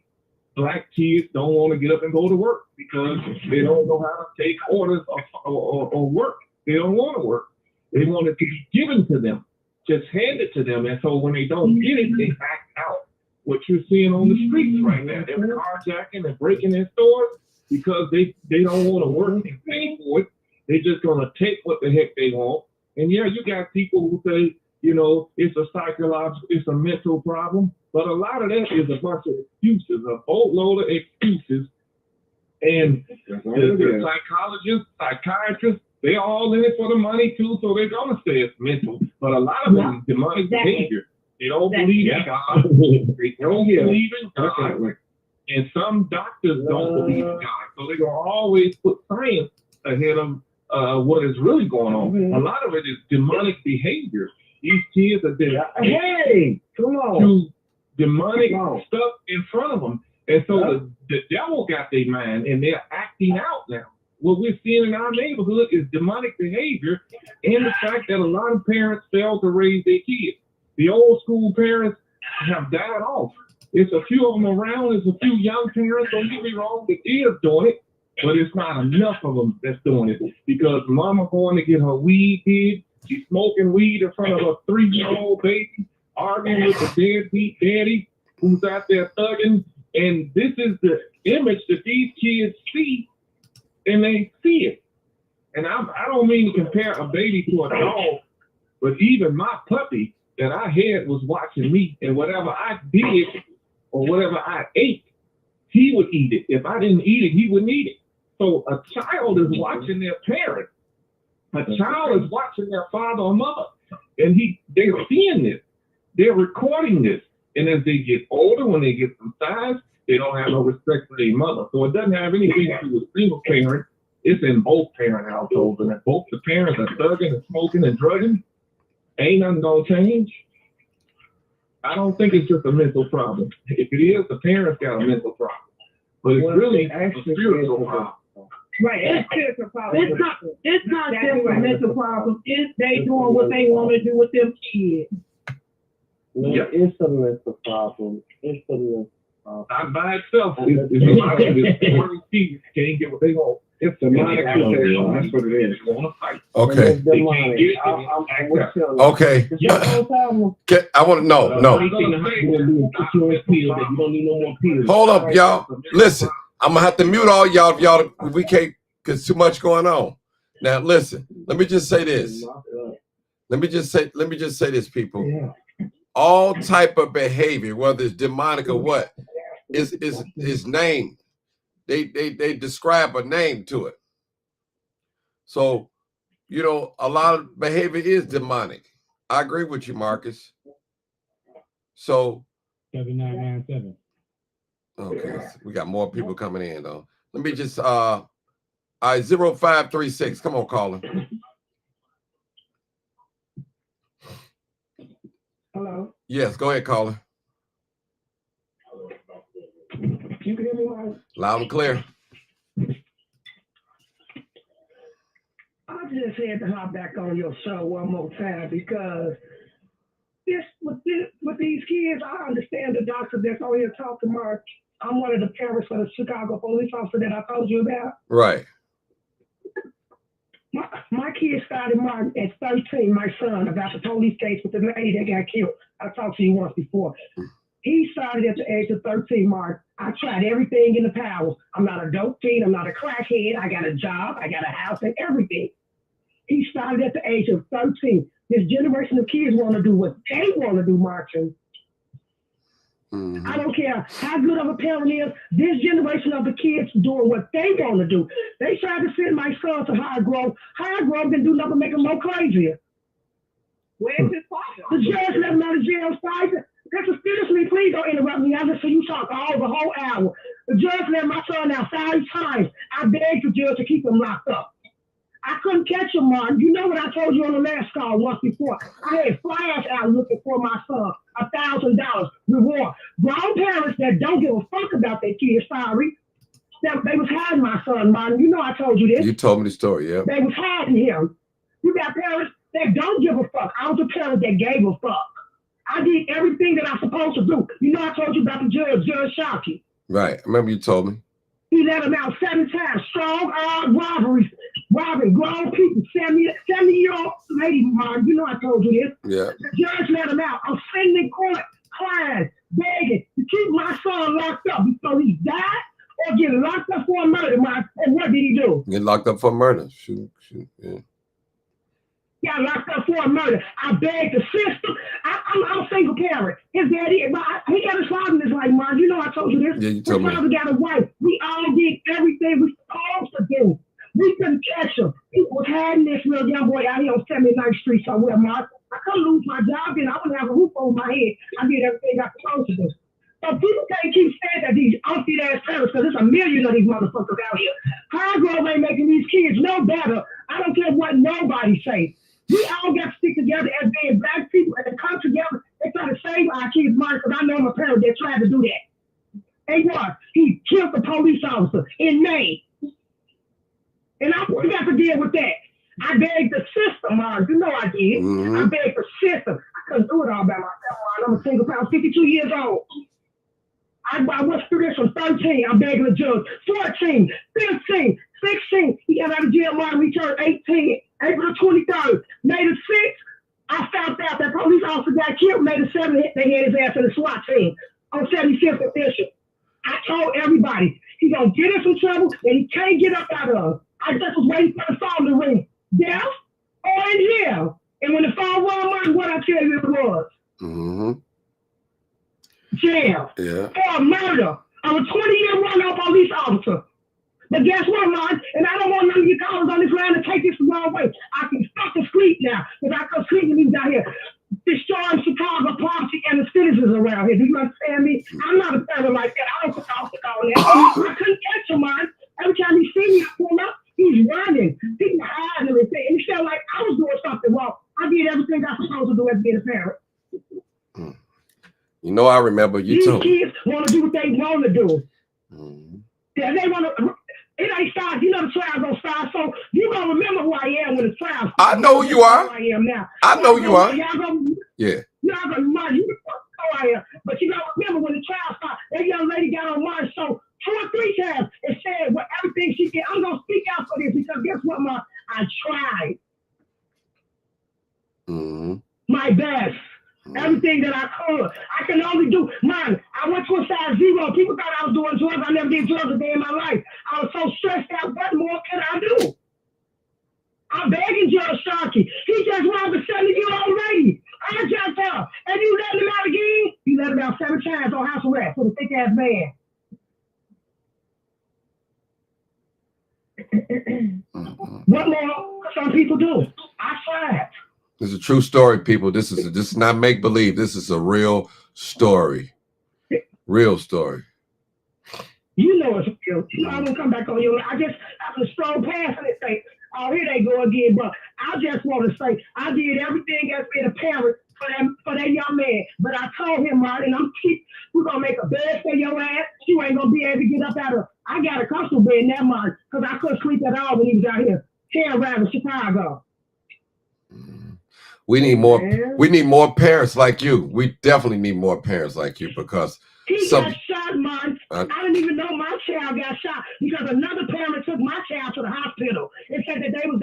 black kids don't want to get up and go to work because they don't know how to take orders or work. They don't want to work. They want it to be given to them, just handed to them. And so when they don't get it, they act out. What you're seeing on the streets right now, they're carjacking and breaking in stores because they don't want to work and pay for it. They're just going to take what the heck they want. And yeah, you got people who say, it's a psychological, it's a mental problem. But a lot of that is a bunch of excuses, a boatload of excuses. And the psychologists, psychiatrists, they're all in it for the money too, so they're going to say it's mental. But a lot of it is demonic behavior. They don't believe in God. They don't believe in God. And some doctors don't believe in God. So they're going to always put science ahead of what is really going on. A lot of it is demonic behavior. These kids have been to demonic stuff in front of them. And so the devil got their mind and they're acting out now. What we're seeing in our neighborhood is demonic behavior and the fact that a lot of parents fail to raise their kids. The old school parents have died off. It's a few of them around. There's a few young parents, don't get me wrong, that is doing it, but it's not enough of them that's doing it because mama going to get her weed kid. She's smoking weed in front of a 3-year-old baby, arguing with the deadbeat daddy who's out there thugging. And this is the image that these kids see, and they see it. And I don't mean to compare a baby to a dog, but even my puppy that I had was watching me, and whatever I did or whatever I ate, he would eat it. If I didn't eat it, he wouldn't eat it. So a child is watching their parent. A child is watching their father or mother, and they're seeing this. They're recording this. And as they get older, when they get some size, they don't have no respect for their mother. So it doesn't have anything to do with single parent. It's in both parent households. And if both the parents are thugging and smoking and drugging, ain't nothing gonna change. I don't think it's just a mental problem. If it is, the parents got a mental problem. But it's really a spiritual problem. Right, it's spiritual problem. It's not just a mental problem. It's they doing what they want to do with them kids. Yep. It's a mental problem. It's a mental problem. Not by itself. It's a lot of it. Kids can't get what they want. It's demonic possession. That's what it is. They want to fight. Okay. They can't get it. Okay. I want to know. No. Hold up, y'all. Listen, I'm gonna have to mute all y'all if y'all we can't because too much going on. Now listen, let me just say this. Let me just say this, people. Yeah. All type of behavior, whether it's demonic or what, is named. They describe a name to it. So, a lot of behavior is demonic. I agree with you, Marcus. So 7997. okay, we got more people coming in though. Let me just 0536. Come on, caller. Hello. Yes, go ahead, caller. You can hear me, Mike? Loud and clear. I just had to hop back on your show one more time because with these kids, I understand the doctor that's on here talking about. I'm one of the parents for the Chicago police officer that I told you about. Right. My kid started at 13, my son, about the police case with the lady that got killed. I talked to you once before. He started at the age of 13, Mark. I tried everything in the powers. I'm not a dope fiend. I'm not a crackhead. I got a job. I got a house and everything. He started at the age of 13. This generation of kids want to do what they want to do, Martin. Mm-hmm. I don't care how good of a parent is. This generation of the kids doing what they want to do. They tried to send my son to High Grove. High Grove didn't do nothing but make him more crazier. Where's his father? The judge let him out of jail. Excuse me, please don't interrupt me. I just see you talk the whole hour. The judge let my son out 5 times. I begged the judge to keep him locked up. I couldn't catch him, Martin. You know what I told you on the last call once before. I had flyers out looking for my son, $1,000 reward. Grown parents that don't give a fuck about their kids, sorry. They was hiding my son, Martin. You know I told you this. You told me the story, yeah. They was hiding him. You got parents that don't give a fuck. I was a parent that gave a fuck. I did everything that I'm supposed to do. You know I told you about the Judge Sharkey. Right. I remember you told me. He let him out 7 times. Strong armed robberies, robbing grown people, 70-year-old lady, Martin. You know I told you this. Yeah. The judge let him out. I'm sitting in court crying, begging to keep my son locked up before he died or get locked up for a murder. And what did he do? Get locked up for murder. Shoot. Yeah. Got locked up for a murder. I begged the system. I'm a single parent. His daddy, he got his father in his life, Mark. You know I told you this. Yeah, you told me. His father got a wife. We all did everything we supposed to do. We couldn't catch him. People was hiding this little young boy out here on 79th Street somewhere, Mark. I couldn't lose my job, and I wouldn't have a roof over my head. I did everything I was supposed to do. So people can't keep saying that these unfit ass parents, because there's a million of these motherfuckers out here. Hargrove ain't making these kids no better. I don't care what nobody say. We all got to stick together as being black people and come together and try to save our kids' money, because I know my parents that tried to do that. And what? He killed the police officer in May. And we got to deal with that. I begged the system, Mark. You know I did. Mm-hmm. I begged the system. I couldn't do it all by myself, Mark. I'm a single parent, 52 years old. I went through this from 13. I'm begging the judge. 14, 15, 16. He got out of jail, Mark. We turned 18. April 23rd. May the 6th, I found out that police officer got killed. May the 7th, they had his ass in the SWAT team on 75th and Bishop. I told everybody, he's going to get us in trouble that he can't get up out of. I just was waiting for the phone to ring. Death or in jail. And when the phone rang, what I tell you it was? Mm-hmm. Jail. Yeah. For a murder of a 20-year run-off police officer. But guess what, Mark? And I don't want none of you callers on this line to take this the wrong way. I can fucking sleep now, because I could sleep when he was out here destroying Chicago property and the citizens around here. Do you understand me? I'm not a parent like that. I don't put off all that. I couldn't catch him, Mark. Every time he see me, I pull up, he's running. People hiding and everything. And he felt like I was doing something wrong. I did everything I was supposed to do as being a parent. You know, I remember you These too. kids want to do what they want to do. Mm-hmm. Yeah, they want to. It ain't start. You know the trial gonna start. So you gonna remember who I am when the trial starts. I know who you are. Who I am now. I know you are. Y'all gonna. Yeah. Y'all gonna remind you who I am. But you gotta remember when the trial starts. That young lady got on my show 2 or 3 times and said what everything she did. I'm gonna speak out for this, because guess what, Ma? I tried my best. Everything that I could. I can only do, man, I went to a size 0. People thought I was doing drugs. I never did drugs a day in my life. I was so stressed out. What more can I do? I'm begging Judge Sharkey. He just robbed a 70-year-old lady. I jumped out. And you let him out again? You let him out 7 times on house arrest for the thick-ass man. What more some people do? I tried. This is a true story, people. This is not make believe. This is a real story. Real story. You know it's real. You know I'm gonna come back on you. I just have a strong pass and say, oh, here they go again. But I just want to say I did everything as being a parent for that young man. But I told him, Martin, we're gonna make a bed for your ass. You ain't gonna be able to get up out of. I got a comfortable bed in that month because I couldn't sleep at all when he was out here terrorizing Chicago. We need more. We need more parents like you. We definitely need more parents like you, because he got shot, man. I didn't even know my child got shot because another parent took my child to the hospital and said that they was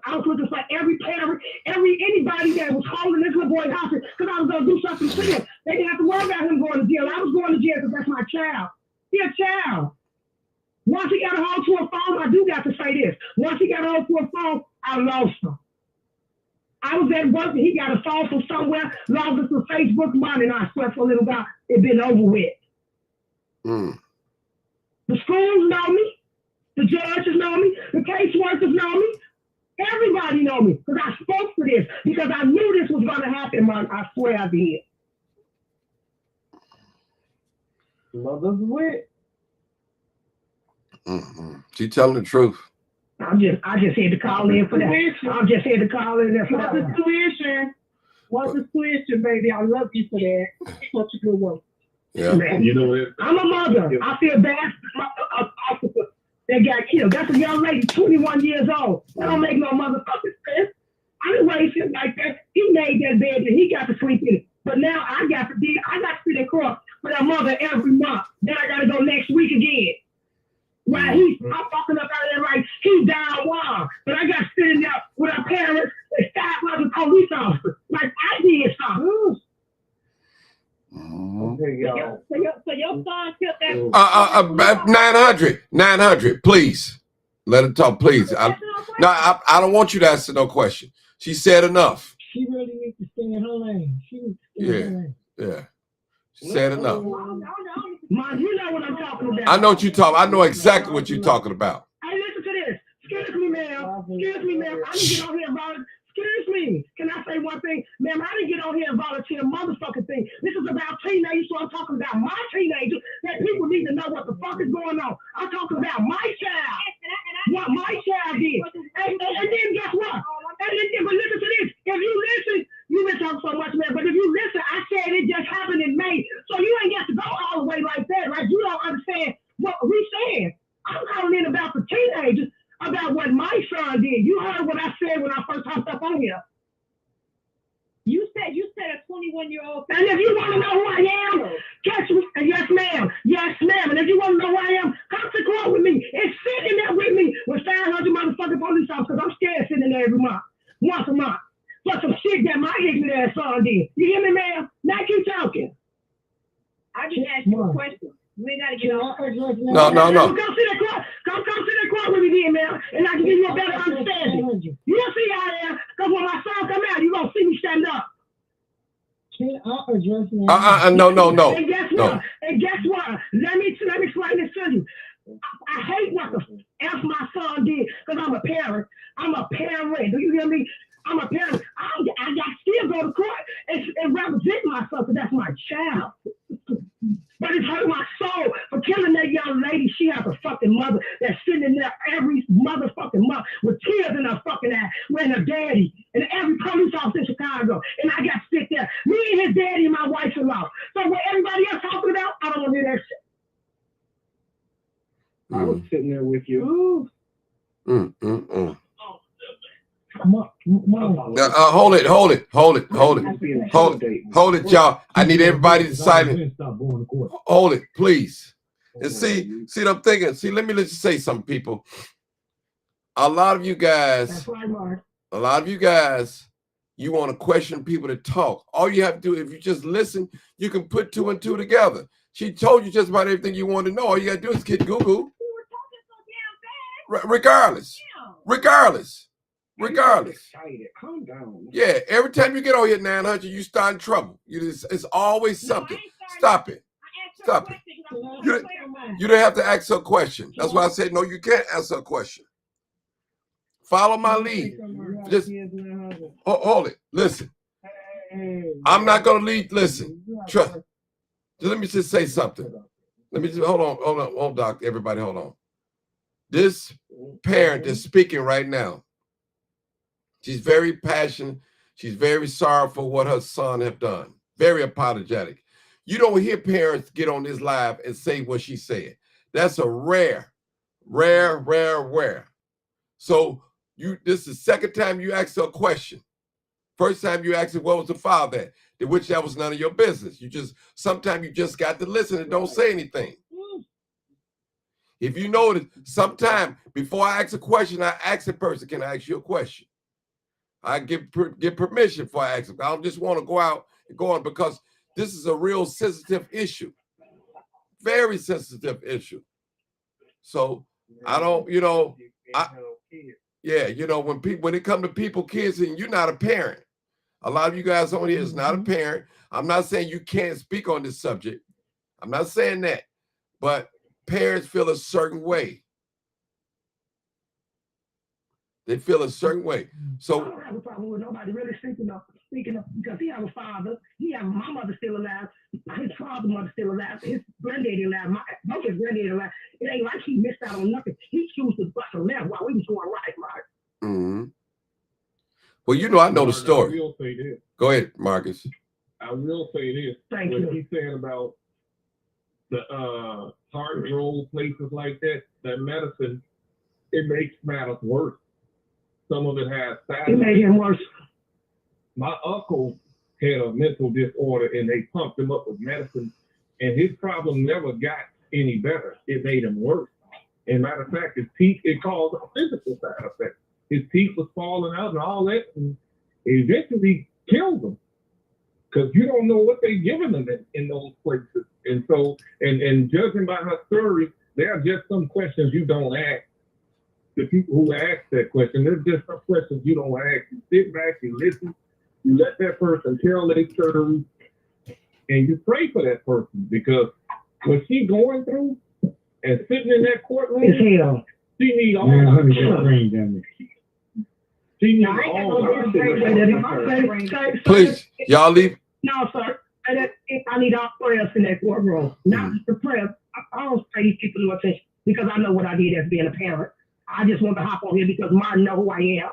I was looking for every parent, anybody that was calling this little boy hospital because I was gonna do something to him. They didn't have to worry about him going to jail. I was going to jail because that's my child. He a child. Once he got a hold to a phone, I do got to say this. Once he got a hold to a phone, I lost him. I was at work and he got a phone from somewhere, logged into Facebook money, and I swear for a little while, it been over with. The schools know me. The judges know me. The caseworkers know me. Everybody know me because I spoke for this because I knew this was going to happen, man. I swear I did. Mother's wit. She telling the truth. I just had to call in for that. I just had to call in there for that. What's the tuition, baby? I love you for that. Such a good one. Yeah. You know it. I'm a mother. I feel bad for my officer that got killed. That's a young lady, 21 years old. That don't make no motherfucking sense. I didn't raise him like that. He made that bed and he got to sleep in it. But now I got to sit in court for that mother every month. Then I got to go next week again. Right? I'm fucking up out of there like he died wild. But I got to sit in there with our parents and 5 other police officers. Like I did something. Okay, y'all. So your son killed that. 900, please. Let her talk, please. I don't want you to answer no question. She said enough. She really needs to stay in her lane. She needs to stay in her lane. Yeah. She said enough. Mom, you know what I'm talking about. I know what you talk. I know exactly what you're talking about. Hey, listen to this. Excuse me, ma'am. Excuse me, ma'am. I didn't get on here and volunteer. Excuse me. Can I say one thing? Ma'am, I didn't get on here and volunteer a motherfucking thing. This is about teenagers, so I'm talking about my teenagers that people need to know what the fuck is going on. I'm talking about my child. What my child did. And then guess what? But listen to this. If you listen, you've been talking so much, man, but if you listen, I said it just happened in May. So you ain't got to go all the way like that. Like you don't understand what we saying. I'm calling in about the teenagers, about what my son did. You heard what I said when I first hopped up on here. You said a 21-year-old. And if you want to know who I am, catch me. Yes, ma'am. Yes, ma'am. And if you want to know who I am, come to court with me. It's sitting there with me with 500 motherfucking police officers. I'm scared sitting there every month, once a month. For some shit that my ignorant ass son did. You hear me, ma'am? Now keep talking. I just asked you a question. We gotta get off. No. Come sit in court. Come sit in court with me then, man. And I can give you a better understanding. You'll see how I am. Because when my son come out, you're going to see me stand up. No. And guess what? And guess what? Let me explain this to you. I hate what the F my son did because I'm a parent. I'm a parent. Do you hear me? I'm a parent. I still go to court and represent myself because that's my child. But it's hurt my soul for killing that young lady. She has a fucking mother that's sitting in there every motherfucking month with tears in her fucking eye with her daddy and every police officer in Chicago. And I got to sit there, me and his daddy and my wife-in-law. So what everybody else talking about, I don't want to hear that shit. I was sitting there with you. Hold it, y'all. I need everybody to silent. Hold it, please. And see what I'm thinking. See, let me just say something, people. A lot of you guys, you want to question people to talk. All you have to do, if you just listen, you can put 2 and 2 together. She told you just about everything you want to know. All you got to do is get Google. Regardless. Calm down. Yeah, every time you get on here, 900, you start in trouble. It's always something. Stop it. You don't have to ask her a question. That's why I said, no, you can't ask her a question. Follow my lead. Just hold it. Listen. I'm not going to lead. Listen. Let me just say something. Let me just, hold on, Doc. Everybody, hold on. This parent is speaking right now. She's very passionate. She's very sorry for what her son have done. Very apologetic. You don't hear parents get on this live and say what she said. That's a rare. So this is the second time you asked her a question. First time you asked her, what was the father at? Which that was none of your business. Sometimes you just got to listen and don't say anything. If you notice, sometime before I ask a question, I ask a person, can I ask you a question? I get permission before I ask them. I don't just want to go out and go on because this is a real sensitive issue. Very sensitive issue. So I don't, when it comes to people, kids, and you're not a parent. A lot of you guys on here is not a parent. I'm not saying you can't speak on this subject. I'm not saying that. But parents feel a certain way. They feel a certain way. So I don't have a problem with nobody really speaking up because he has a father. My mother still alive. His father's mother still alive. His granddaddy alive. Both his granddaddy alive. It ain't like he missed out on nothing. He chose to bust a left while we was going right. Mm-hmm. Well, I know the story. I will say this. Go ahead, Marcus. I will say this. Thank what you. He's saying about the heart roll places like that medicine, it makes matters worse. Some of it has side effects. It made him worse. My uncle had a mental disorder and they pumped him up with medicine, and his problem never got any better. It made him worse. And matter of fact, his teeth, it caused a physical side effect. His teeth was falling out and all that, and eventually killed him. Because you don't know what they're giving them in those places. And so, and judging by her story, there are just some questions you don't ask. The people who ask that question, there's just some questions you don't ask. You sit back, you listen, you let that person tell their story, and you pray for that person, because what she's going through and sitting in that courtroom, she needs all the She needs all the Please, y'all leave. No, sir. I need all prayers in that courtroom. Not just the prayers. I don't pay these people no attention because I know what I did as being a parent. I just want to hop on here because Martin know who I am.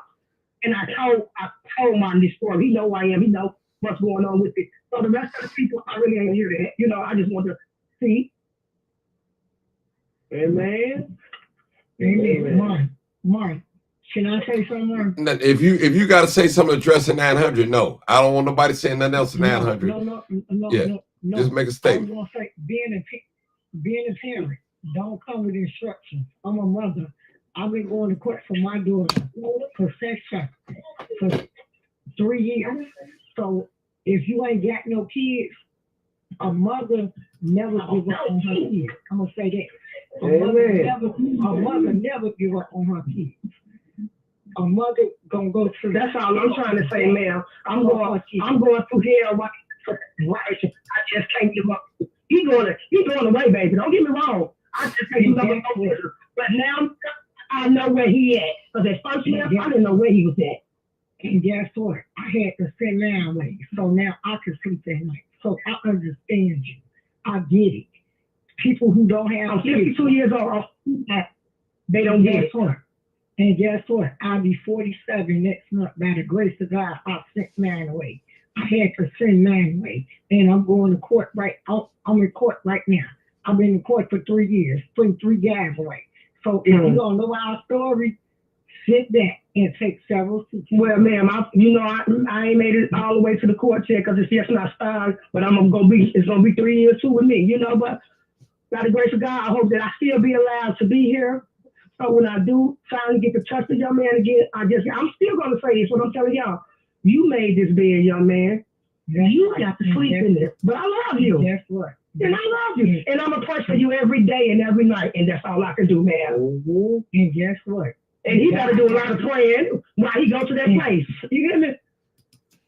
And I told Martin this story. He know who I am. He know what's going on with it. So the rest of the people, I really ain't here to, I just want to see. Amen. Amen. Martin, can I say something more? If you got to say something addressing 900, no, I don't want nobody saying nothing else to 900. No. Just make a statement. I was gonna say, being a parent, don't come with instructions. I'm a mother. I've been going to court for my daughter for sex trafficking for 3 years. So if you ain't got no kids, a mother never give up on her kids. I'm gonna say that. A mother never give up on her kids. A mother gonna go through. That's all I'm trying to say, ma'am. I'm going through hell. Right. I just can't give up. He's going away, baby. Don't get me wrong. I just can't give up. But now I know where he at. Because at first I didn't know where he was at. And guess what? I had to sit down with you. So now I can sleep at night. So I understand you. I get it. People who don't have I'm 52 years old. They don't get it. And guess what? I'll be 47 next month. By the grace of God, I sent mine away. I had to send mine away. And I'm going to court I'm in court right now. I've been in court for 3 years, putting 3 guys away. So if you don't know our story, sit back and take several seats. Well, ma'am, I ain't made it all the way to the court yet because it's just not started. But it's gonna be 3 years too with me, But by the grace of God, I hope that I still be allowed to be here. So when I do finally get to touch the young man again, I'm still gonna say this. What I'm telling y'all, you made this bed, young man. You got to sleep in it. But I love you. That's right. And I love you. And I'm gonna pray for you every day and every night. And that's all I can do, man. And guess what? And he got to do a lot of praying while he go to that place. You get me?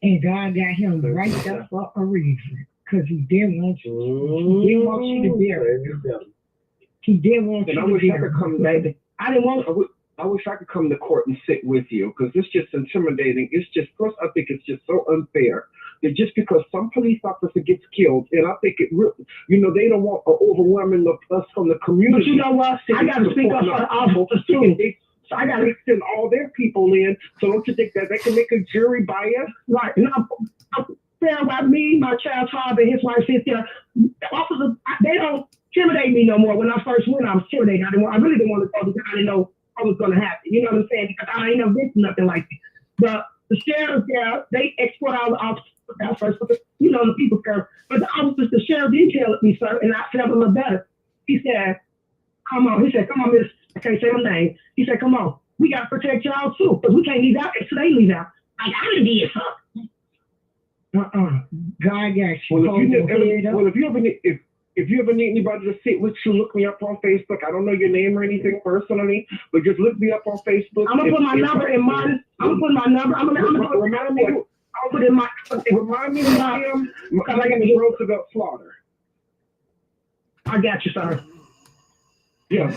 And God got him right there for a reason. Because he didn't want you. He didn't want you to bear it. He didn't want you to bear it. I wish I could come, baby. I didn't want I wish I could come to court and sit with you because it's just intimidating. It's just, plus, I think it's just so unfair that just because some police officer gets killed, and I think it really, they don't want overwhelming us from the community. But you know what? I got to speak up for the officers too. So I got to send all their people in. So don't you think that they can make a jury bias? Right. And I'm fair about me, my child's father, his wife, sister. Officers, they don't intimidate me no more. When I first went, I was intimidated. I really didn't want to go because I didn't know what was going to happen. You know what I'm saying? Because I ain't never been through nothing like this. But the sheriff there, they export all the officers first. But the people first. But the officers, the sheriff did tell me, sir, and I felt a little better. He said, come on. He said, come on, miss. I can't say my name. He said, come on. We got to protect y'all too. Because we can't leave out until they leave out. Like, I done did something. God got you. If you ever need anybody to sit with you, look me up on Facebook. I don't know your name or anything personally, but just look me up on Facebook. I'm gonna put my number in mine. I'm gonna put my number. I'm gonna remind me. I'll put in my. Remind me of him because I got the Roosevelt slaughter. I got you, sir. Yeah,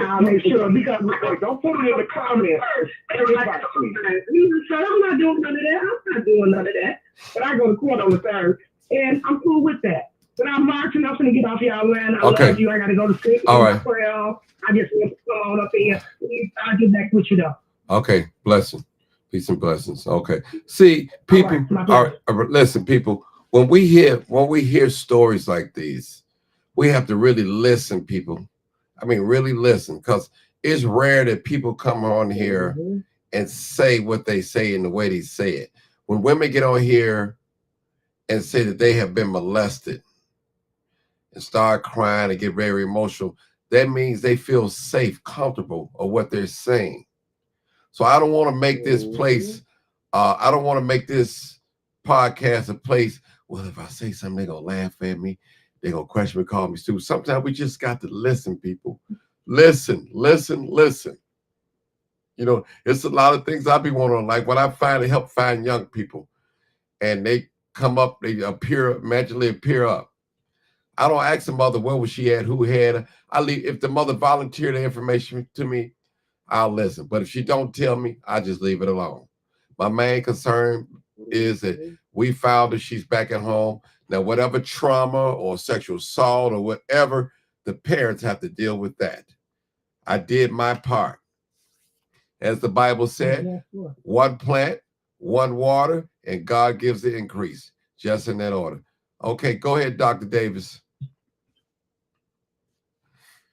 I'll make sure because don't put it in the comments. I'm not doing none of that. But I go to court on the 3rd, and I'm cool with that. But I'm marching. I'm gonna get off y'all land. I love you. I gotta go to sleep. All right. I just want to come on up here. I'll get back with you though. Okay. Blessing. Peace and blessings. Okay. See, people. All right, listen, people. When we hear stories like these, we have to really listen, people. I mean, really listen, because it's rare that people come on here and say what they say in the way they say it. When women get on here and say that they have been molested and start crying and get very emotional, that means they feel safe, comfortable of what they're saying. So I don't want to make this place, I don't want to make this podcast a place, well, if I say something, they're going to laugh at me. They're going to question me, call me stupid. Sometimes we just got to listen, people. Listen. You know, it's a lot of things I be wanting, like when I finally help find young people and they come up, they magically appear up. I don't ask the mother where was she at, who had her. I leave. If the mother volunteered the information to me, I'll listen. But if she don't tell me, I just leave it alone. My main concern is that we found that she's back at home. Now, whatever trauma or sexual assault or whatever, the parents have to deal with that. I did my part. As the Bible said, one plant, one water, and God gives the increase. Just in that order. Okay, go ahead, Dr. Davis.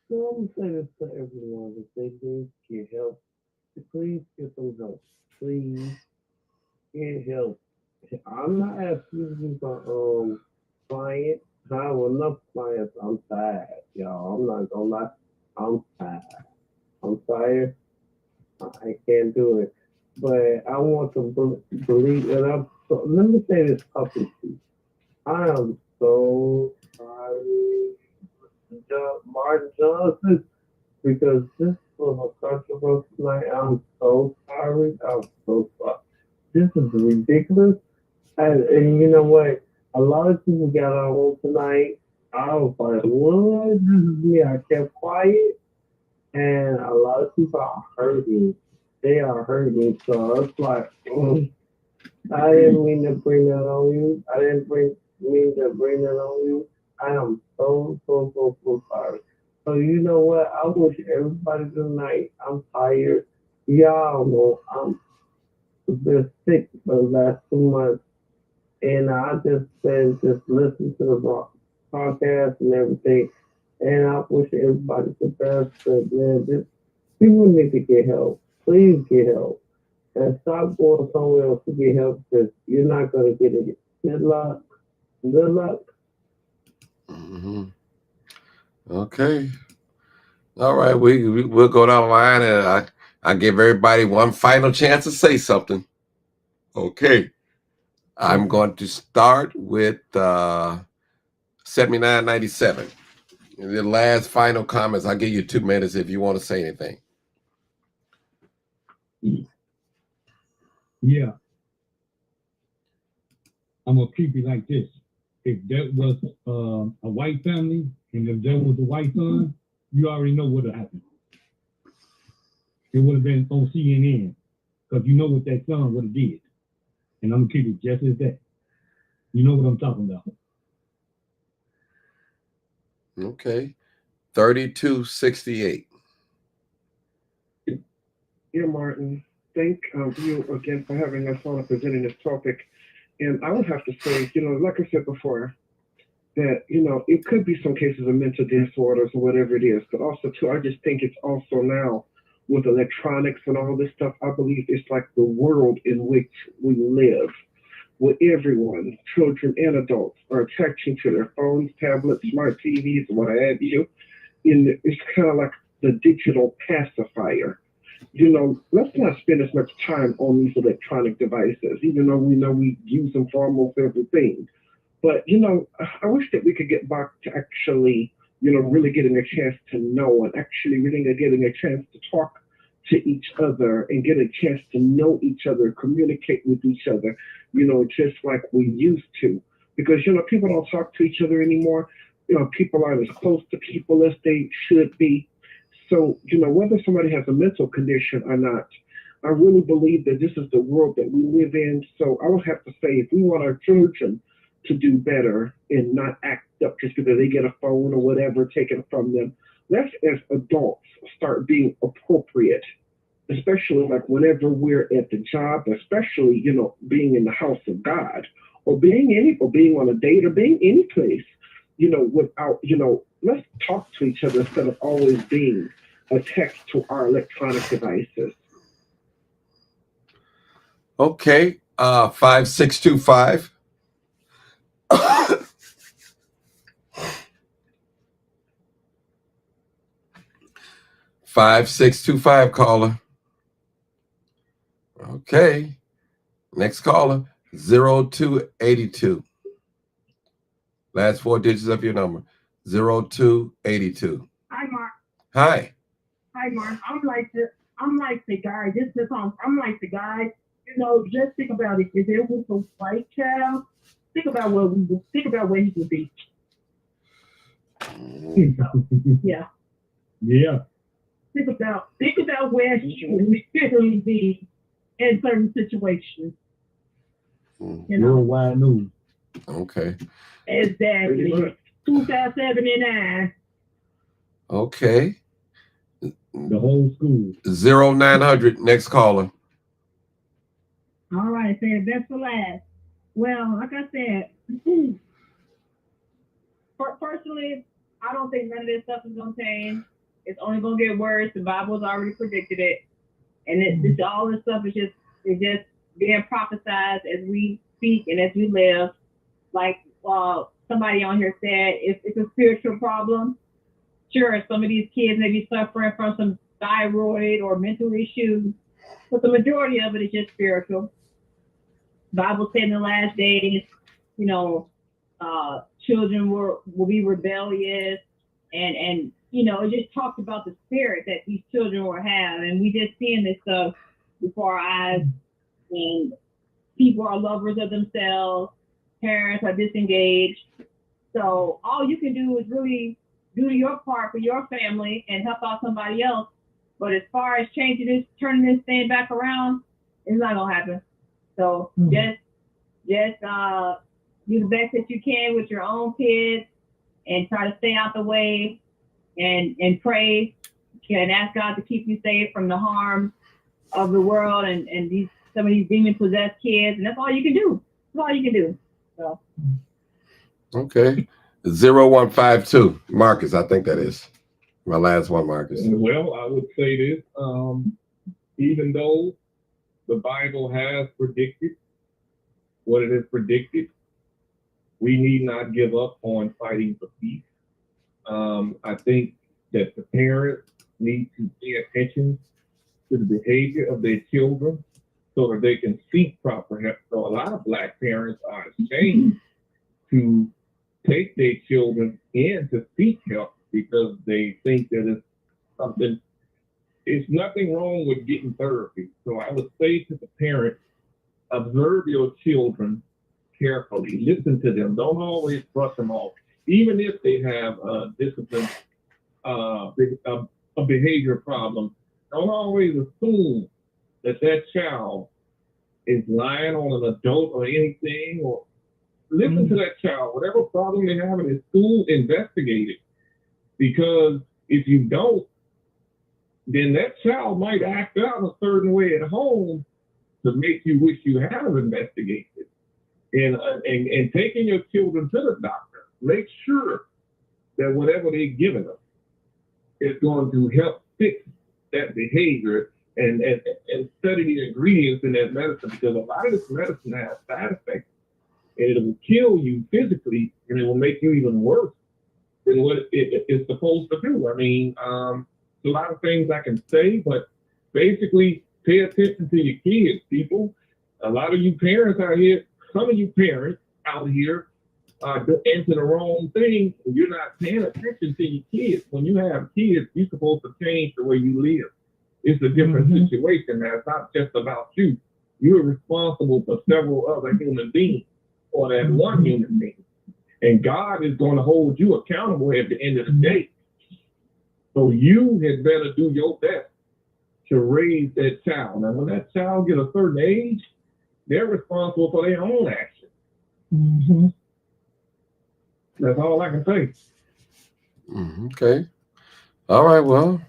So I'm saying this to everyone, if they do get help, please get some help. Please get help. I'm not asking you for clients. I have enough clients. I'm tired, y'all. I'm not gonna lie. I'm tired. I'm tired. I can't do it. But I want to believe, and let me say this publicly. I am so sorry, Martin Johnson, because this was a controversial night. I'm so sorry. I'm so sorry. This is ridiculous. And you know what? A lot of people got on tonight. I was like, what? This is me. I kept quiet. And a lot of people are hurting. They are hurting. So it's like, I didn't mean to bring that on you. I didn't mean to bring that on you. I am so sorry. So you know what? I wish everybody tonight. I'm tired. Y'all know I'm been sick for the last 2 months, and I just been just listening to the podcast and everything. And I wish everybody the best. But man, people need to get help. Please get help. And stop going somewhere else to get help because you're not going to get it. Good luck. Good luck. Mm-hmm. Okay. All right. We'll go down the line and I give everybody one final chance to say something. Okay. I'm going to start with 7997. The last final comments. I'll give you 2 minutes if you want to say anything. Yeah. I'm going to keep it like this. If that was a white family and if that was a white son, you already know what would have happened. It would have been on CNN because you know what that son would have did. And I'm going to keep it just as that. You know what I'm talking about. Okay. 3268. Yeah, Martin. Thank you again for having us on and presenting this topic. And I would have to say, like I said before, that, it could be some cases of mental disorders or whatever it is. But also, too, I just think it's also now with electronics and all this stuff, I believe it's like the world in which we live, where everyone, children and adults, are attaching to their phones, tablets, smart TVs, what have you. It's kind of like the digital pacifier. Let's not spend as much time on these electronic devices, even though we know we use them for almost everything. But, I wish that we could get back to actually, really getting a chance to know and actually really getting a chance to talk to each other and get a chance to know each other, communicate with each other, just like we used to. Because, people don't talk to each other anymore. People aren't as close to people as they should be. So, whether somebody has a mental condition or not, I really believe that this is the world that we live in. So I would have to say, if we want our children to do better and not act up just because they get a phone or whatever taken from them, let's, as adults, start being appropriate, especially like whenever we're at the job, especially, being in the house of God or being on a date or being any place, without, let's talk to each other instead of always being attached to our electronic devices. Okay. 5625. 5625 caller. Okay. Next caller, 0282. Last 4 digits of your number, 0282. Hi, Mark. Hi. Hi, Mark. I'm like the guy. I'm like the guy. You know, just think about it. If it was a white child, think about where he would be. Yeah. Yeah. Think about where he would literally be in certain situations. You know, Worldwide news. Okay. Exactly. 2079. Okay. The whole school. 0900. Next caller. All right, said that's the last. Well, like I said, personally, I don't think none of this stuff is gonna change. It's only gonna get worse. The Bible's already predicted it, and it's all this stuff is just being prophesied as we speak and as we live. Like somebody on here said, it's a spiritual problem. Sure, some of these kids may be suffering from some thyroid or mental issues, but the majority of it is just spiritual. The Bible said in the last days, you know, children will be rebellious, and you know, it just talks about the spirit that these children will have, and we just seeing this stuff before our eyes, and people are lovers of themselves, parents are disengaged. So all you can do is really do your part for your family and help out somebody else. But as far as changing this, turning this thing back around, it's not gonna happen. So just do the best that you can with your own kids and try to stay out the way and pray and ask God to keep you safe from the harm of the world and some of these demon possessed kids, and that's all you can do. That's all you can do. So Okay. 0152. Marcus, I think that is my last one, Marcus. Well, I would say this, even though the Bible has predicted what it has predicted, we need not give up on fighting for peace. I think that the parents need to pay attention to the behavior of their children so that they can seek proper help. So a lot of Black parents are ashamed to take their children in to seek help because they think that it's nothing wrong with getting therapy. So I would say to the parents, observe your children carefully, listen to them, don't always brush them off. Even if they have a discipline, a behavior problem, don't always assume that child is lying on an adult or anything, or listen to that child. Whatever problem they have in school, investigate it. Because if you don't, then that child might act out a certain way at home to make you wish you had investigated. And taking your children to the doctor, make sure that whatever they're giving them is going to help fix that behavior and study the ingredients in that medicine, because a lot of this medicine has side effects and it will kill you physically and it will make you even worse than what it's supposed to do. I mean, a lot of things I can say, but basically pay attention to your kids, people. A lot of you parents out here, some of you parents out here are into the wrong thing. You're not paying attention to your kids. When you have kids, you're supposed to change the way you live. It's a different situation now. It's not just about you. You're responsible for several other human beings or that one human being. And God is going to hold you accountable at the end of the day. So you had better do your best to raise that child. Now, when that child gets a certain age, they're responsible for their own actions. That's all I can say. Okay. All right. Well,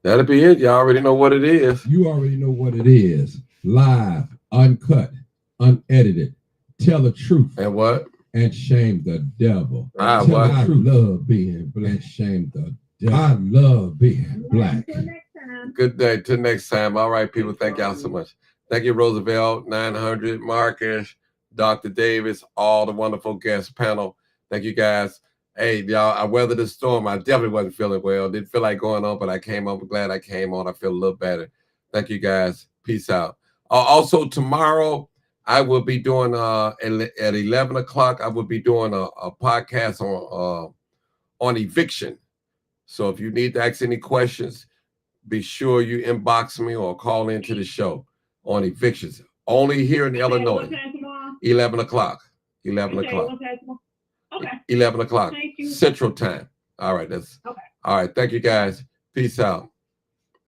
that'll be it. Y'all already know what it is. You already know what it is. Live, uncut, unedited. Tell the truth. And what? And shame the devil. What? I love being black. And shame the devil. I love being black. until next time. Good day. Till next time. All right, people. Thank y'all so much. Thank you, Roosevelt, 900, Marcus, Dr. Davis, all the wonderful guest panel. Thank you guys. Hey, y'all, I weathered the storm. I definitely wasn't feeling well. Didn't feel like going on, but I came on. I'm glad I came on. I feel a little better. Thank you guys. Peace out. Also, tomorrow, I will be doing at 11 o'clock, I will be doing a podcast on eviction. So if you need to ask any questions, be sure you inbox me or call into the show on evictions. Only here in Illinois. 11 o'clock. 11 o'clock. Okay. 11 o'clock Thank you. Central Time. All right. That's okay. All right. Thank you guys. Peace out.